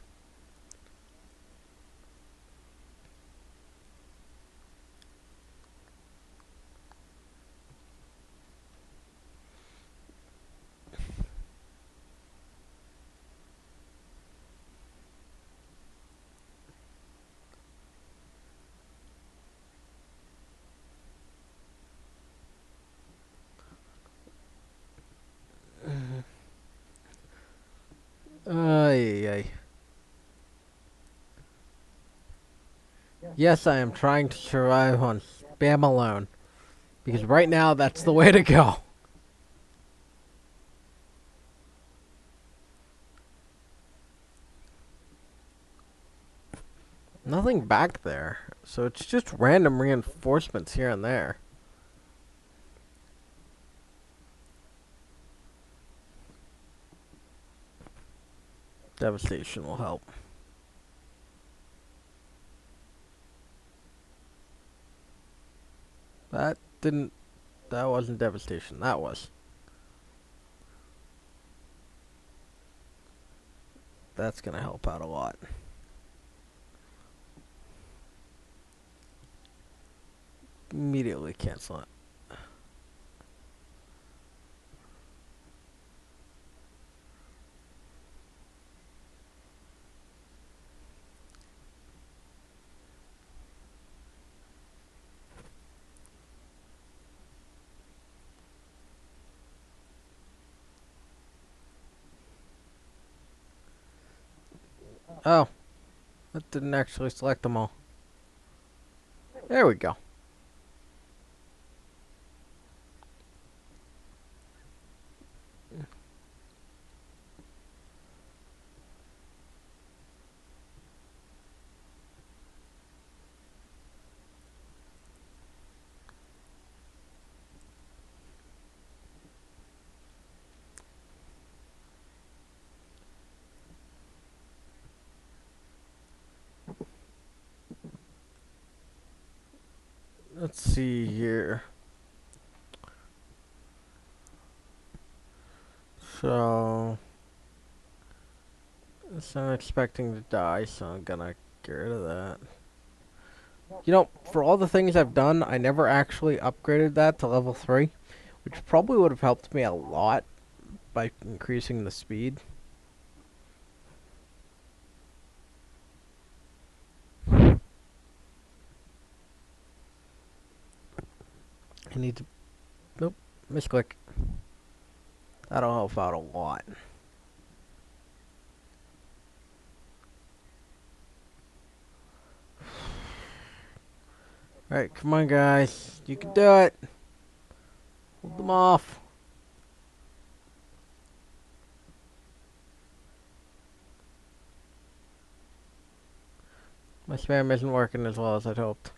Speaker 1: Ay, ay. Yes, I am trying to survive on spam alone. Because right now, that's the way to go. Nothing back there. So it's just random reinforcements here and there. Devastation will help. That didn't... That wasn't devastation. That was. That's gonna help out a lot. Immediately cancel it. Oh, that didn't actually select them all. There we go. Let's see here. So I'm expecting to die, so I'm gonna get rid of that. You know, for all the things I've done, I never actually upgraded that to level 3, which probably would have helped me a lot by increasing the speed. I need to... Nope, misclick. That'll help out a lot. Alright, come on guys. You can do it. Hold them off. My spam isn't working as well as I'd hoped.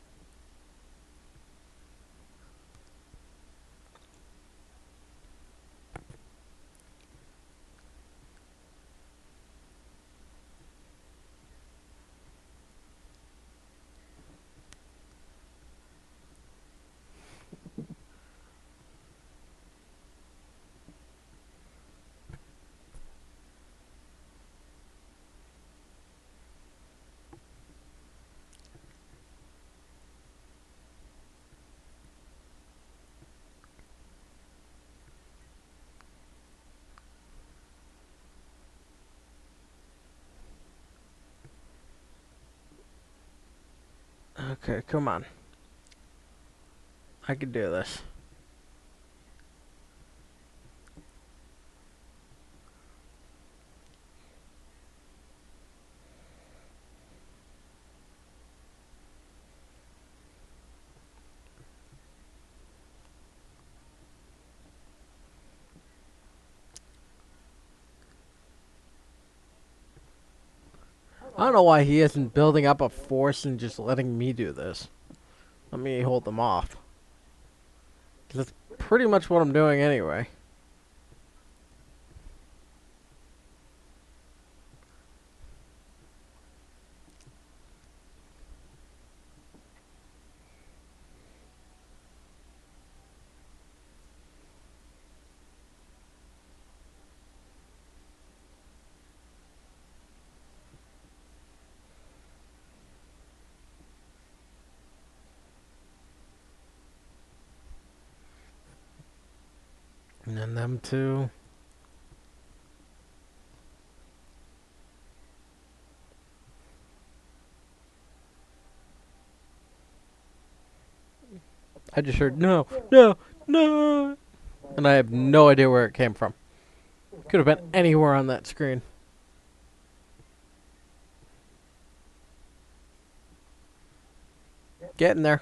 Speaker 1: Okay, come on. I can do this. I don't know why he isn't building up a force and just letting me do this. Let me hold them off. 'Cause that's pretty much what I'm doing anyway. And then them two. I just heard no, no, no. And I have no idea where it came from. Could have been anywhere on that screen. Getting there.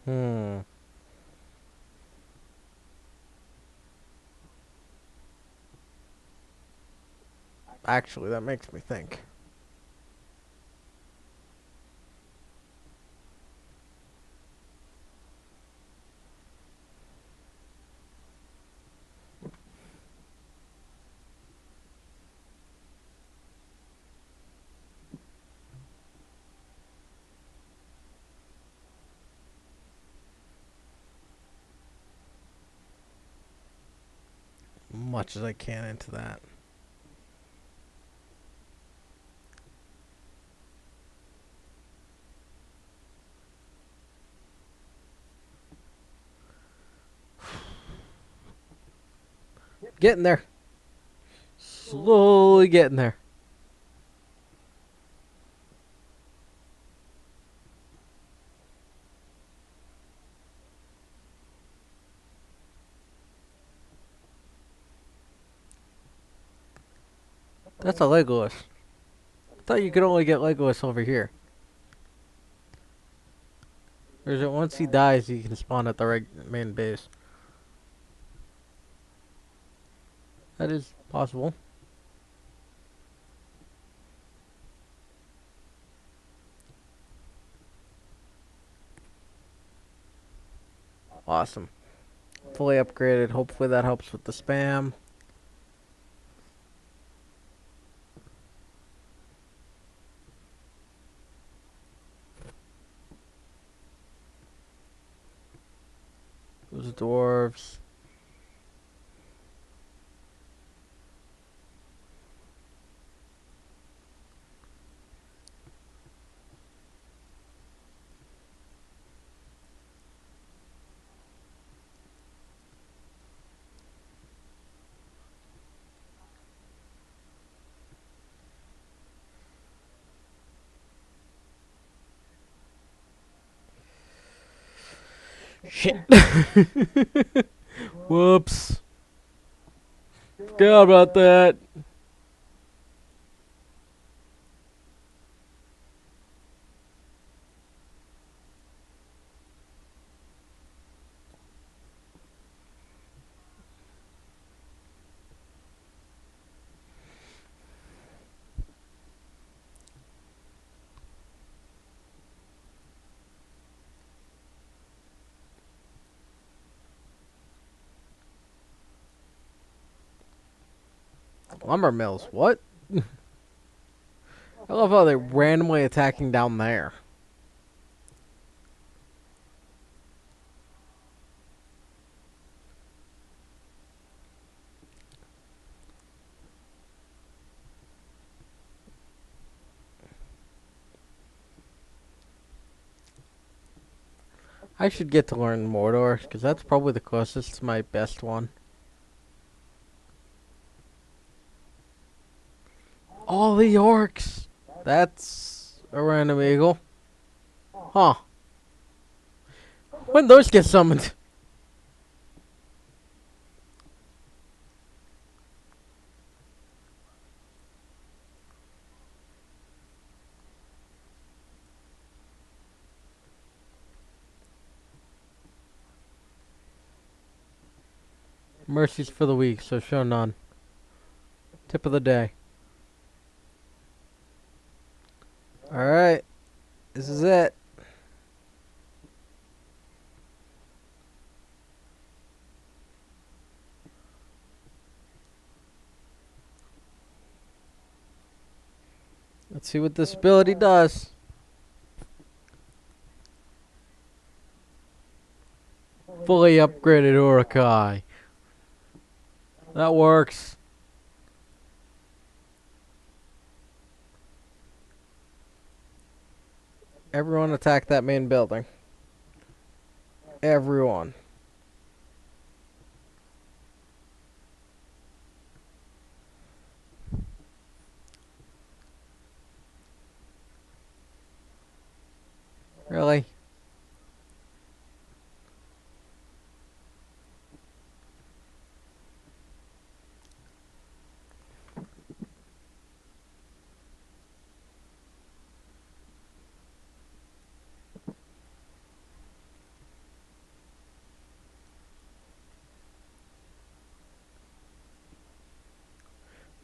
Speaker 1: Hmm. Actually, that makes me think. Much as I can into that. Getting there. Slowly getting there. That's a Legolas. I thought you could only get Legolas over here. Or is it once he dies, he can spawn at the main base? That is possible. Awesome. Fully upgraded. Hopefully that helps with the spam. Those dwarves. Shit. Whoops. Forgot about that. Lumber mills. What? I love how they're randomly attacking down there. I should get to learn Mordor, because that's probably the closest to my best one. All the orcs. That's a random eagle. Huh. When those get summoned? Mercies for the weak, so show none. Tip of the day. Alright. This is it. Let's see what this ability does. Fully upgraded Urukai. That works. Everyone attack that main building. Everyone. Really?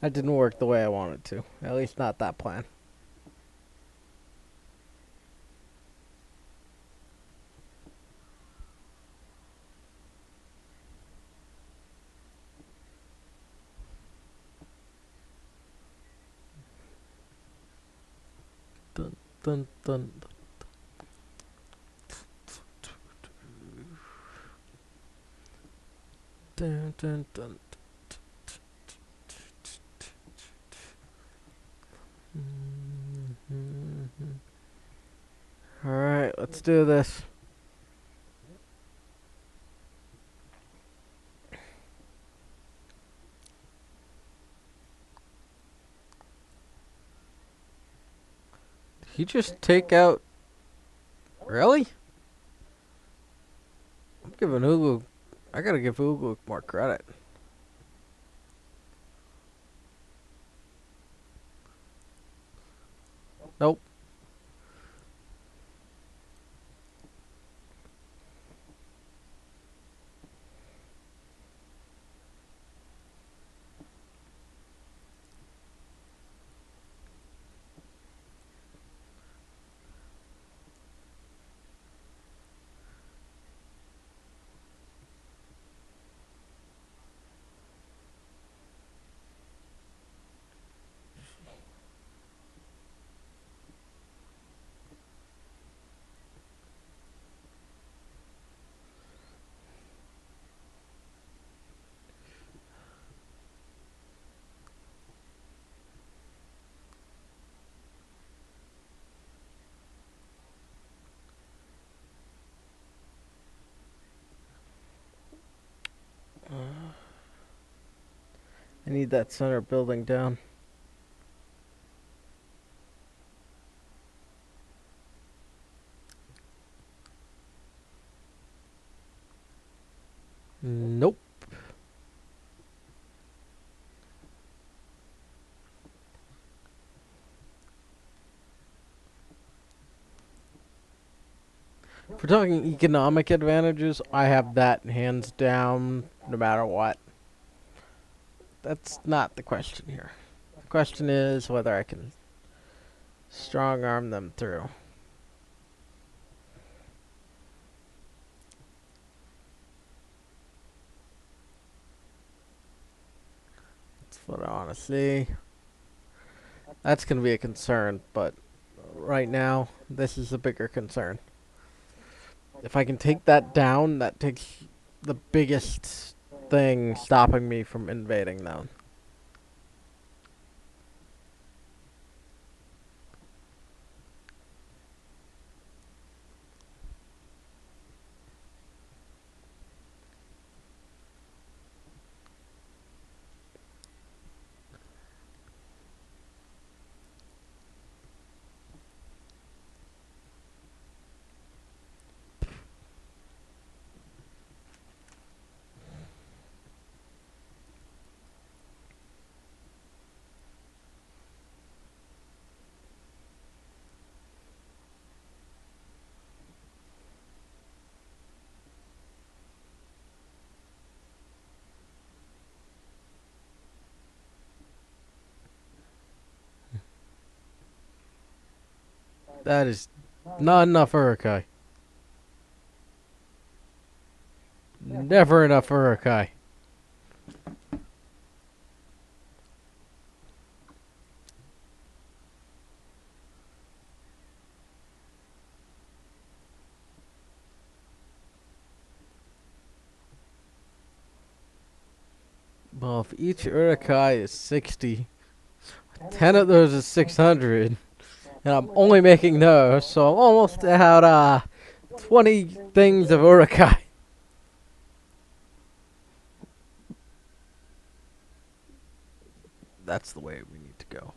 Speaker 1: That didn't work the way I wanted to. At least not that plan. Dun, dun, dun, dun, dun, dun. Alright, let's do this. Did he just take out... Really? I'm giving Ulu... I gotta give Ulu more credit. Nope. I need that center building down. Nope. If we're talking economic advantages, I have that hands down no matter what. That's not the question here. The question is whether I can strong arm them through. That's what I want to see. That's going to be a concern, but right now, this is the bigger concern. If I can take that down, that takes the biggest thing stopping me from invading them. That is not enough Urukai. Never enough Urukai. Well, if each Urukai is 60, 10 of those is 600. And I'm only making those, so I'm almost at 20 things of Urukai. That's the way we need to go.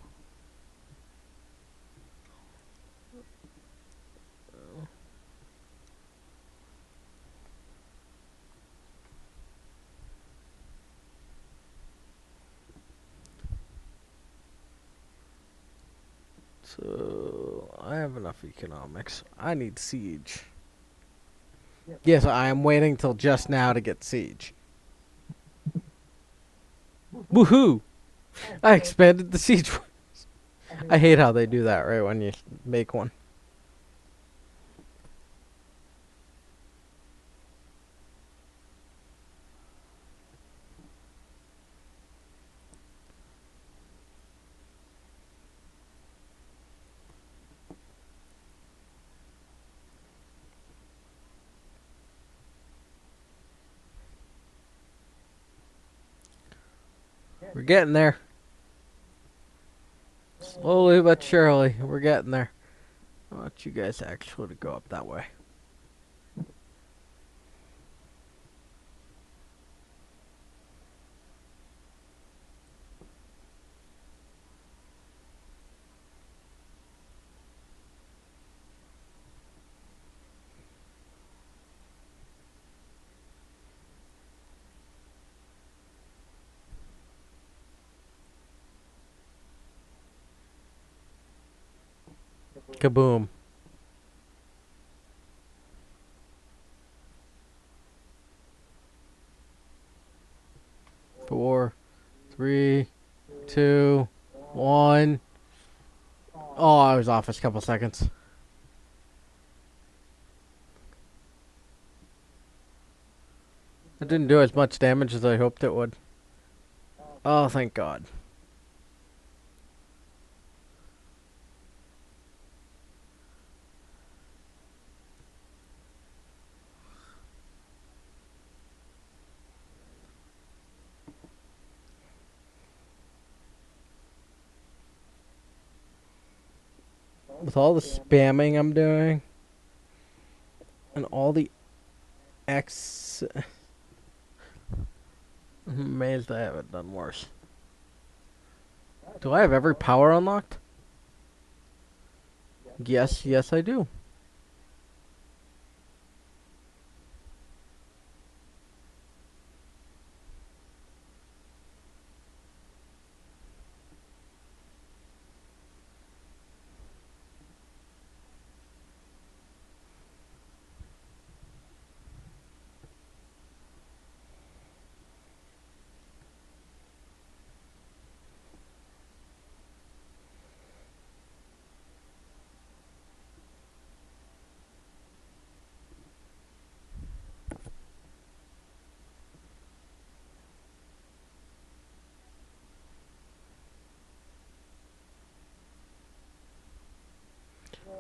Speaker 1: So, I have enough economics. I need siege. Yes, I am waiting till just now to get siege. Woohoo! I expanded the siege. I hate how they do that right when you make one. We're getting there. Slowly but surely, we're getting there. I want you guys actually to go up that way. Kaboom. 4, 3, 2, 1. Oh, I was off a couple seconds. It didn't do as much damage as I hoped it would. Oh, thank God. With all the spamming I'm doing, and all the X... I'm amazed I haven't done worse. Do I have every power unlocked? Yes, yes I do.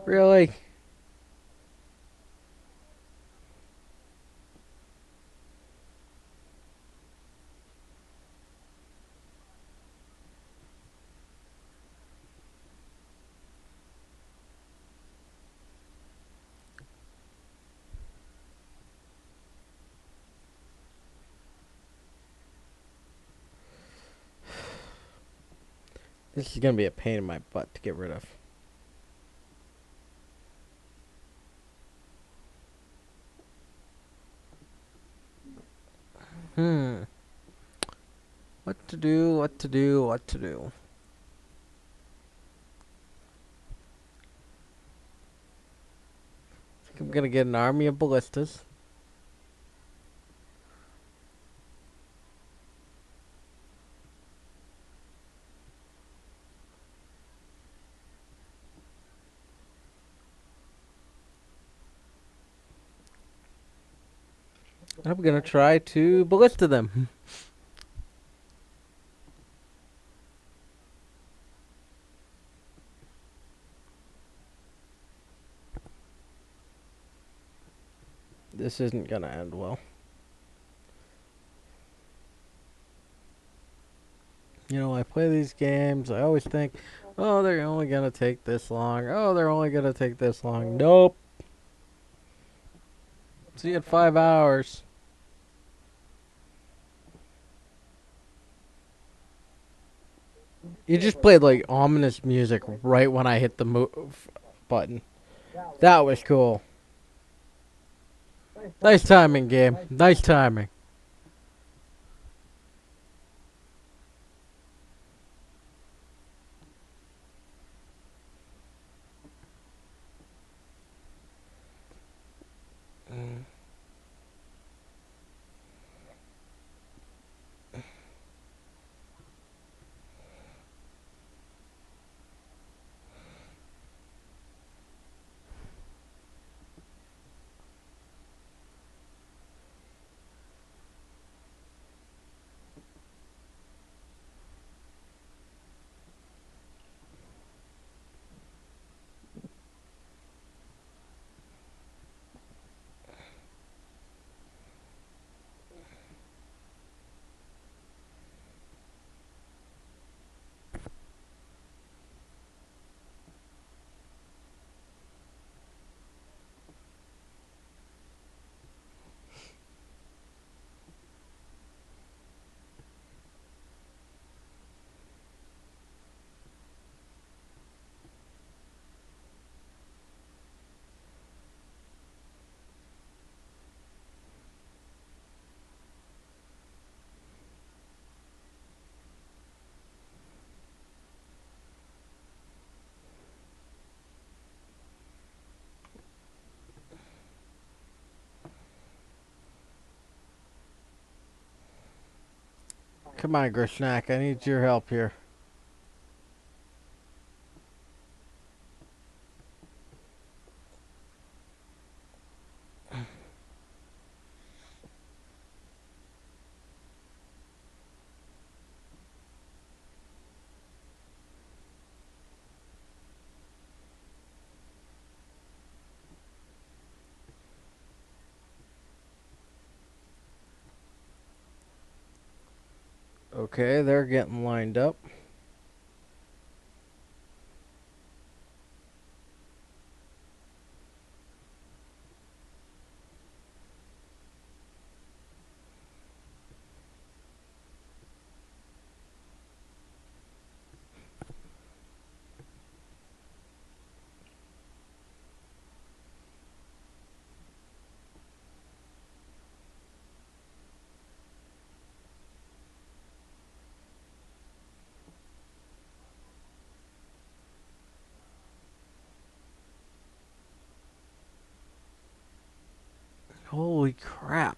Speaker 1: Really? This is gonna be a pain in my butt to get rid of. What to do, what to do, what to do. I think I'm gonna get an army of ballistas. I'm gonna try to ballista them. This isn't gonna end well. You know, I play these games, I always think, oh, they're only gonna take this long. Oh, they're only gonna take this long. Nope. See you in 5 hours. You just played like ominous music right when I hit the move button. That was cool. Nice timing, game. Nice timing. Come on, Grishnak. I need your help here. Okay, they're getting lined up. Holy crap.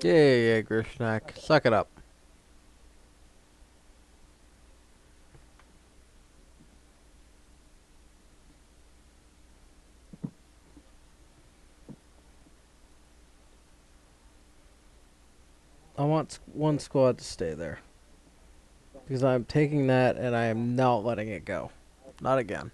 Speaker 1: Yeah, Grishnak. Suck it up. I want one squad to stay there. Because I'm taking that and I am not letting it go. Not again.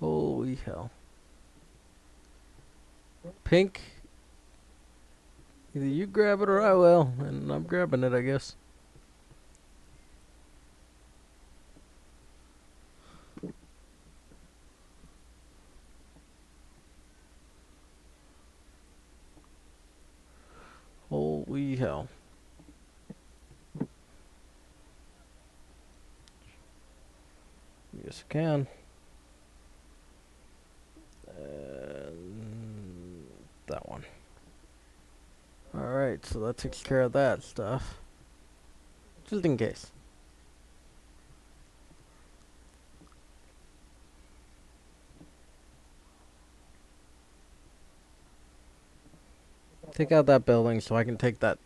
Speaker 1: Holy hell. Pink, either you grab it or I will. And I'm grabbing it, I guess. Holy hell. Yes, I can. And that one. Alright, so that takes care of that stuff. Just in case. Take out that building so I can take that.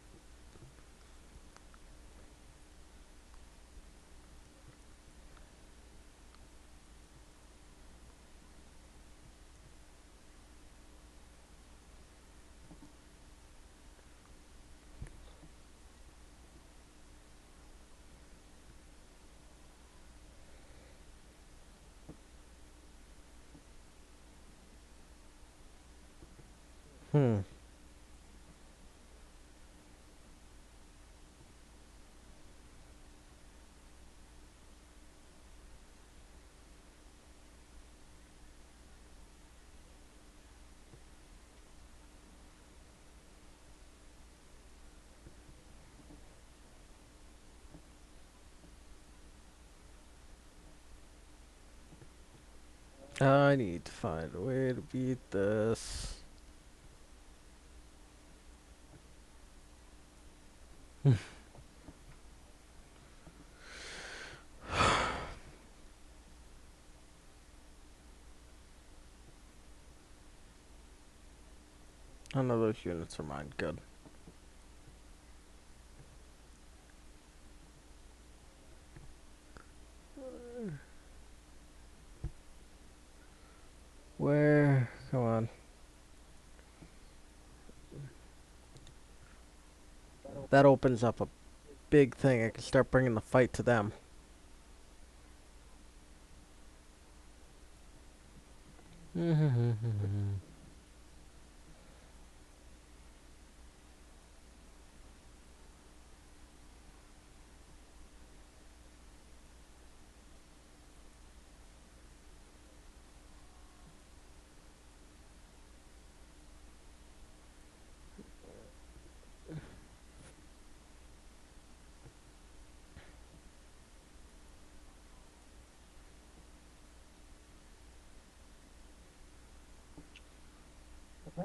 Speaker 1: Hmm. I need to find a way to beat this. None of those units are mine. Good. Where? Come on. That opens up a big thing. I can start bringing the fight to them.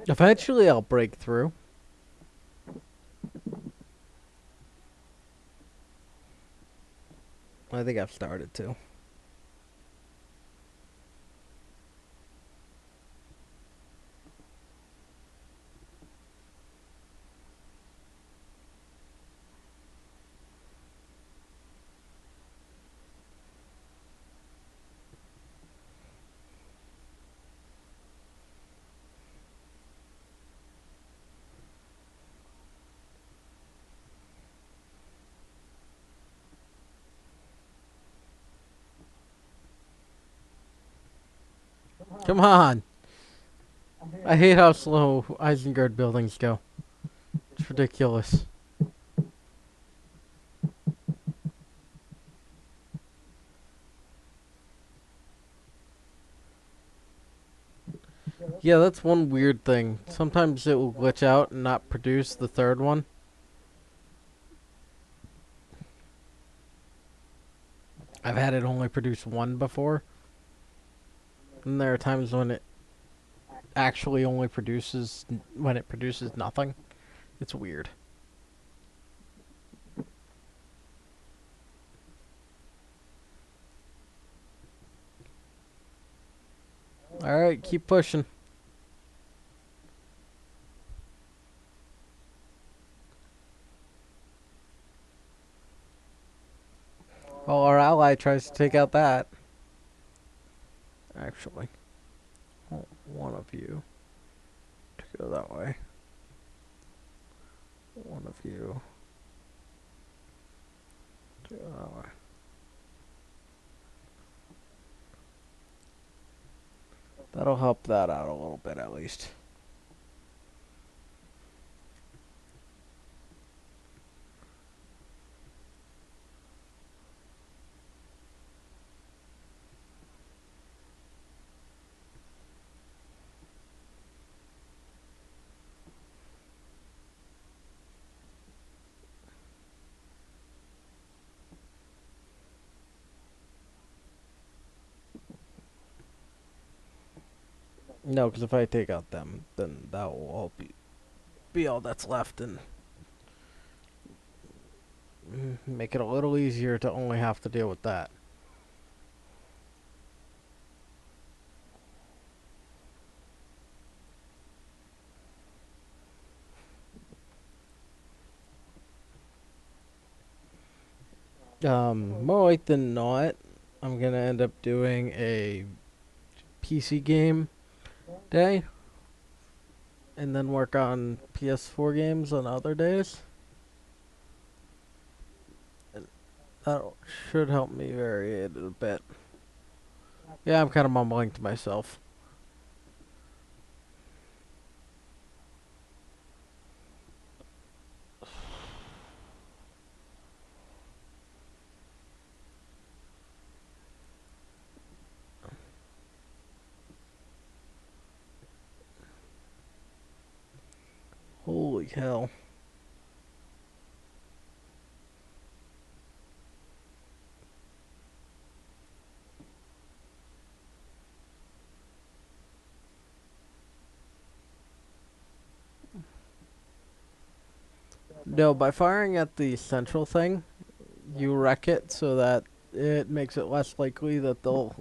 Speaker 1: Eventually, I'll break through. I think I've started to. Come on. I hate how slow Isengard buildings go. It's ridiculous. Yeah, that's one weird thing. Sometimes it will glitch out and not produce the third one. I've had it only produce one before. And there are times when it actually only produces when it produces nothing. It's weird. Alright, keep pushing. Oh, our ally tries to take out that. Actually. Oh, one of you to go that way. One of you to go that way. That'll help that out a little bit at least. No, because if I take out them, then that will all be all that's left, and make it a little easier to only have to deal with that. More like than not, I'm gonna end up doing a PC game day, and then work on PS4 games on other days. And that should help me vary it a bit. Yeah, I'm kind of mumbling to myself. Holy hell. No, by firing at the central thing, you wreck it so that it makes it less likely that they'll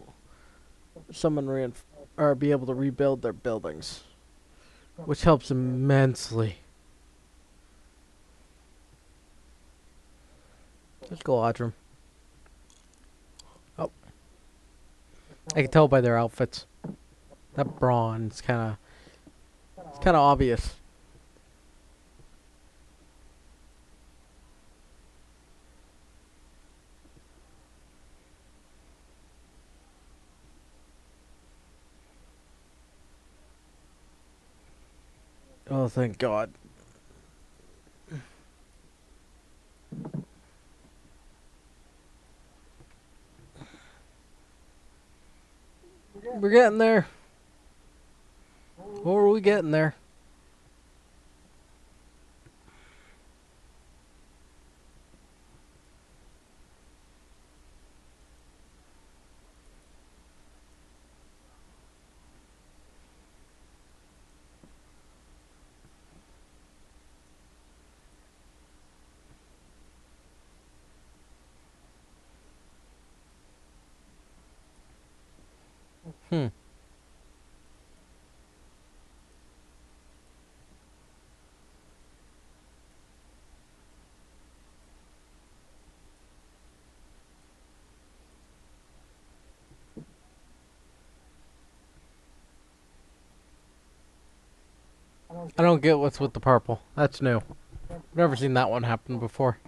Speaker 1: summon or be able to rebuild their buildings, which helps immensely. Let's go Audrum. Oh, I can tell by their outfits. That brawn is kind of obvious. Oh, thank God. We're getting there. Or are we getting there? Hmm. I don't get what's with the purple. That's new. I've never seen that one happen before.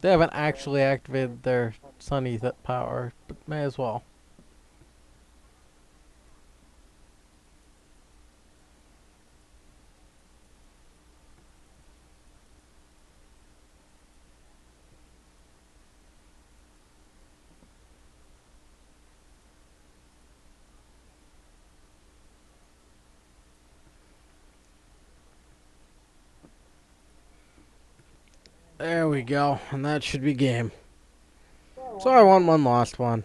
Speaker 1: They haven't actually activated their sunny power, but may as well. There we go, and that should be game. So I won one, lost one.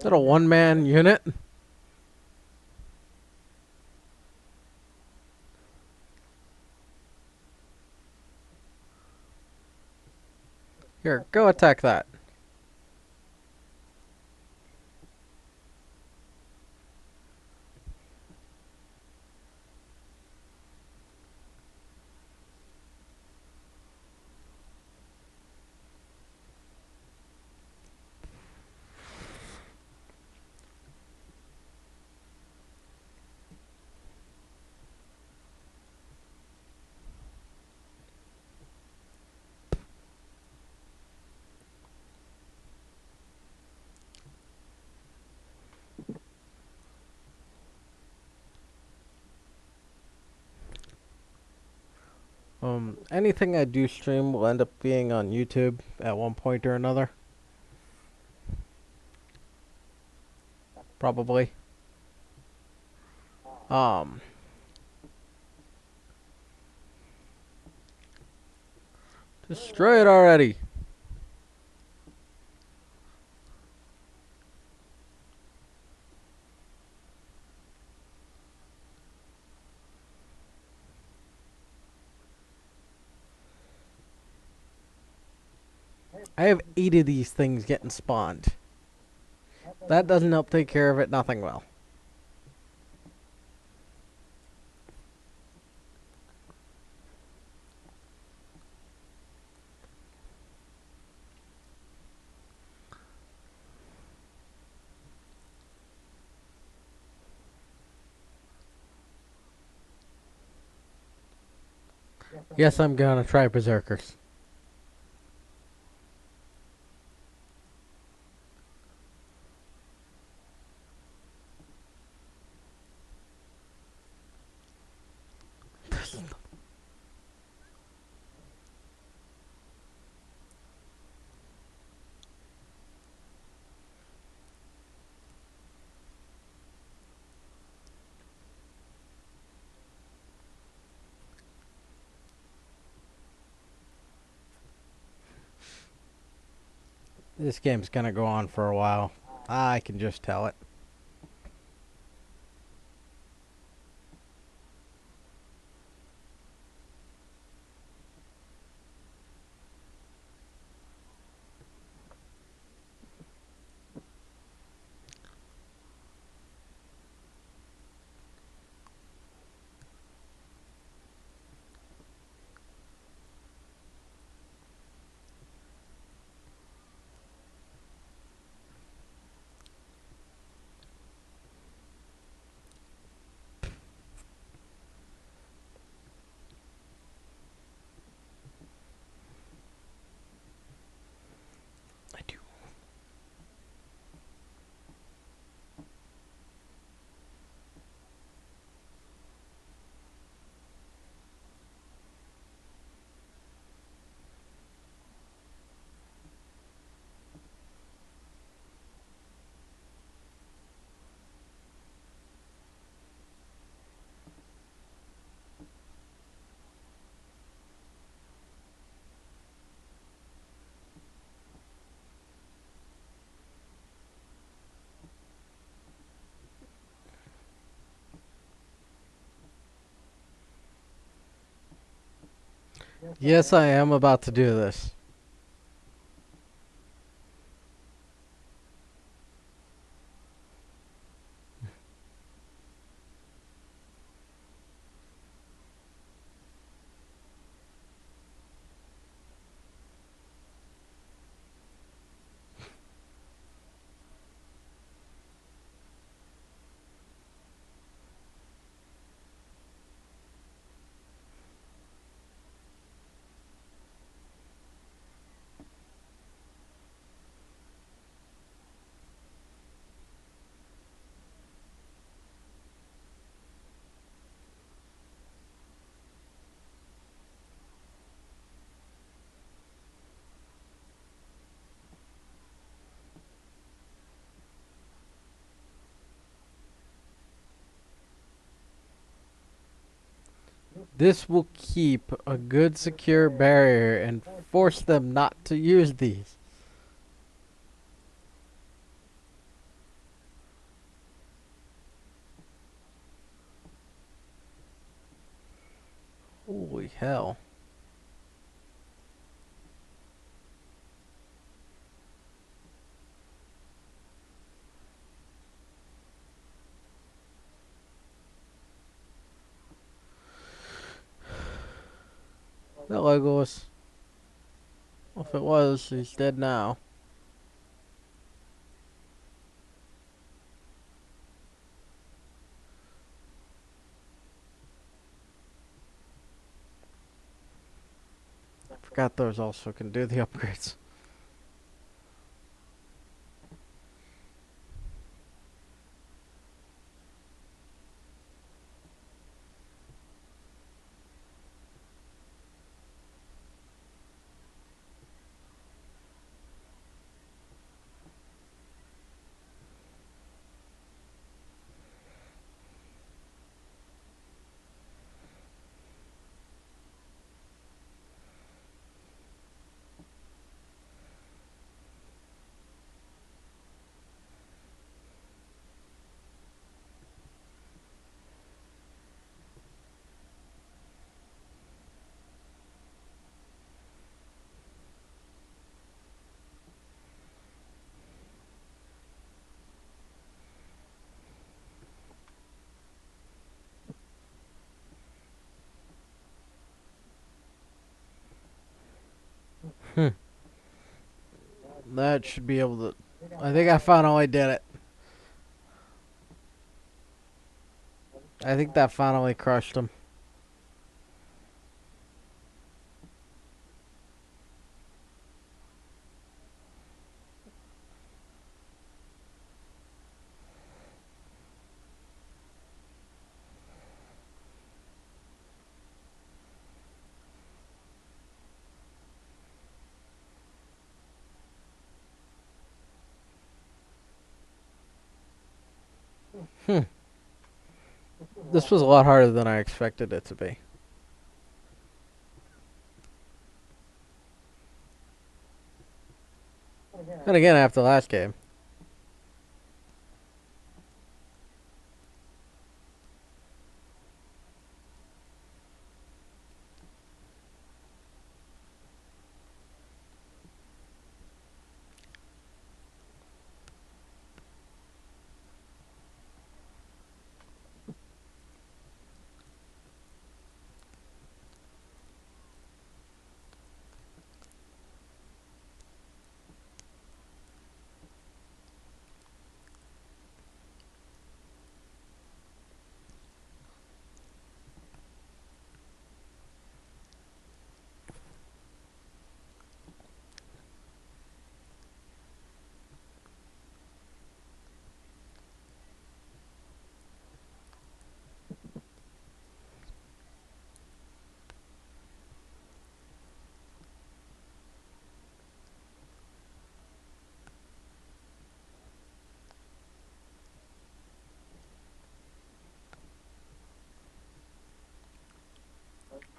Speaker 1: Is that a one-man unit? Here, go attack that. Anything I do stream will end up being on YouTube at one point or another. Probably. Um, Destroy it already. I have 8 of these things getting spawned. That doesn't help take care of it, nothing will. Yes, I'm gonna try berserkers. This game's gonna go on for a while. I can just tell it. I do. Yes, I am about to do this. This will keep a good secure barrier and force them not to use these. hell? That Legolas. Well, if it was, he's dead now. Forgot those also can do the upgrades. Hmm. That should be able to. I think I finally did it. I think that finally crushed him. Hmm. This was a lot harder than I expected it to be. And again, after the last game.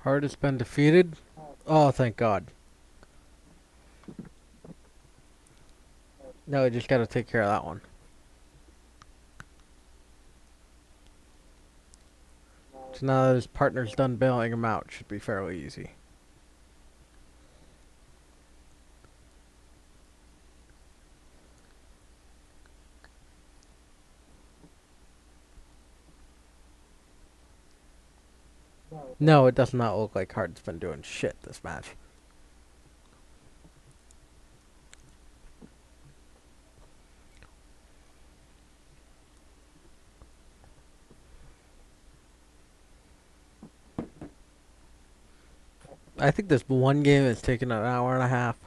Speaker 1: Heart has been defeated. Oh, thank God. No, we just gotta take care of that one. So now that his partner's done bailing him out, should be fairly easy. No, it does not look like Hart's been doing shit this match. I think this one game has taken an hour and a half.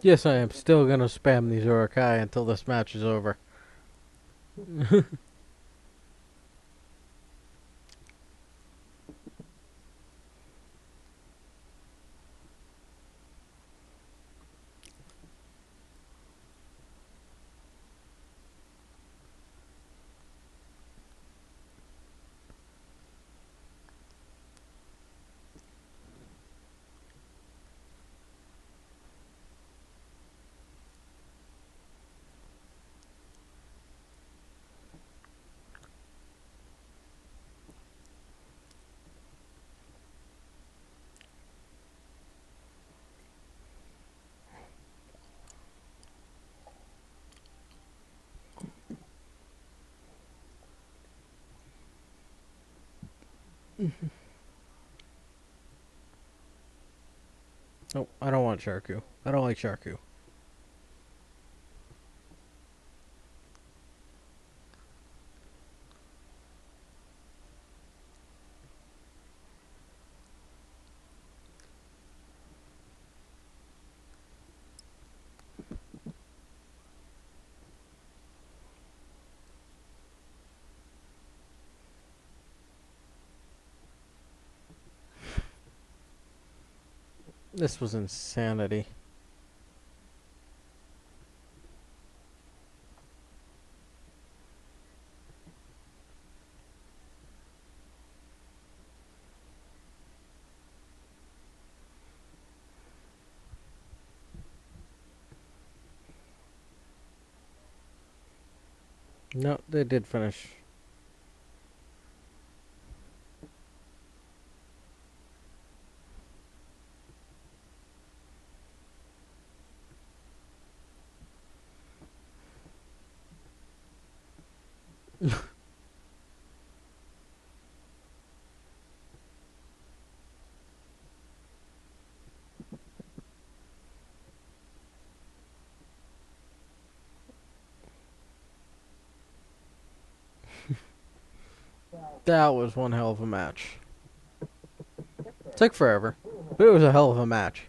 Speaker 1: Yes, I am still gonna spam these Urukai until this match is over. Oh, I don't want Sharku. I don't like Sharku. This was insanity. No, they did finish. That was one hell of a match. Took forever, but it was a hell of a match.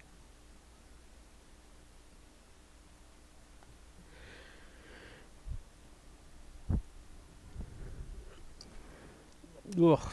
Speaker 1: Ugh.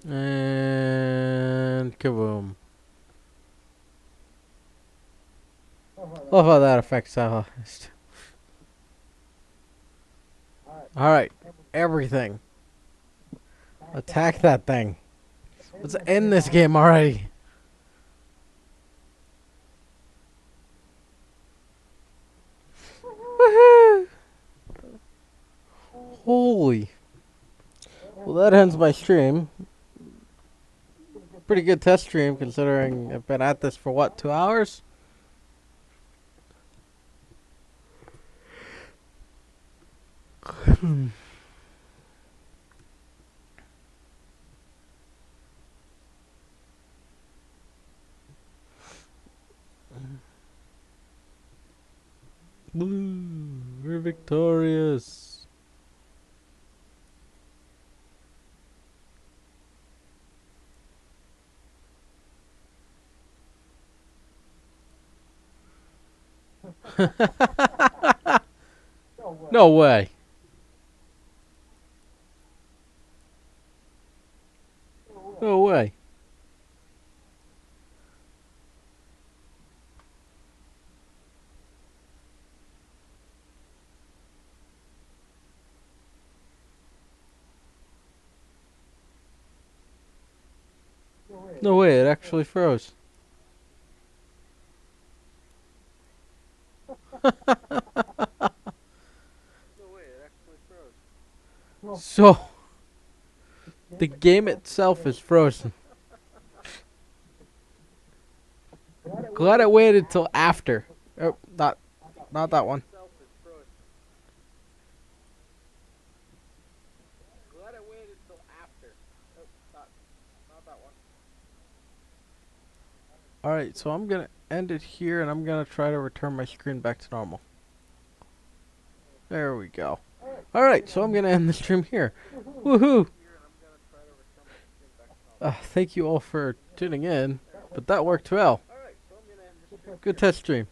Speaker 1: And kaboom. Love how that affects Alright, everything. Attack that thing. Let's end this game already. Woohoo! Holy. Well, that ends my stream. Pretty good test stream considering I've been at this for what, 2 hours? Woo, we're victorious. No way. No way. No way, it actually froze. So, the game itself is frozen. Glad I waited till after. Oh, not that one. Glad I waited till after. Oh, not Alright, so I'm gonna end it here and I'm gonna try to return my screen back to normal. There we go. Alright, so I'm gonna end the stream here. Woohoo! Thank you all for tuning in, but that worked well. Good test stream.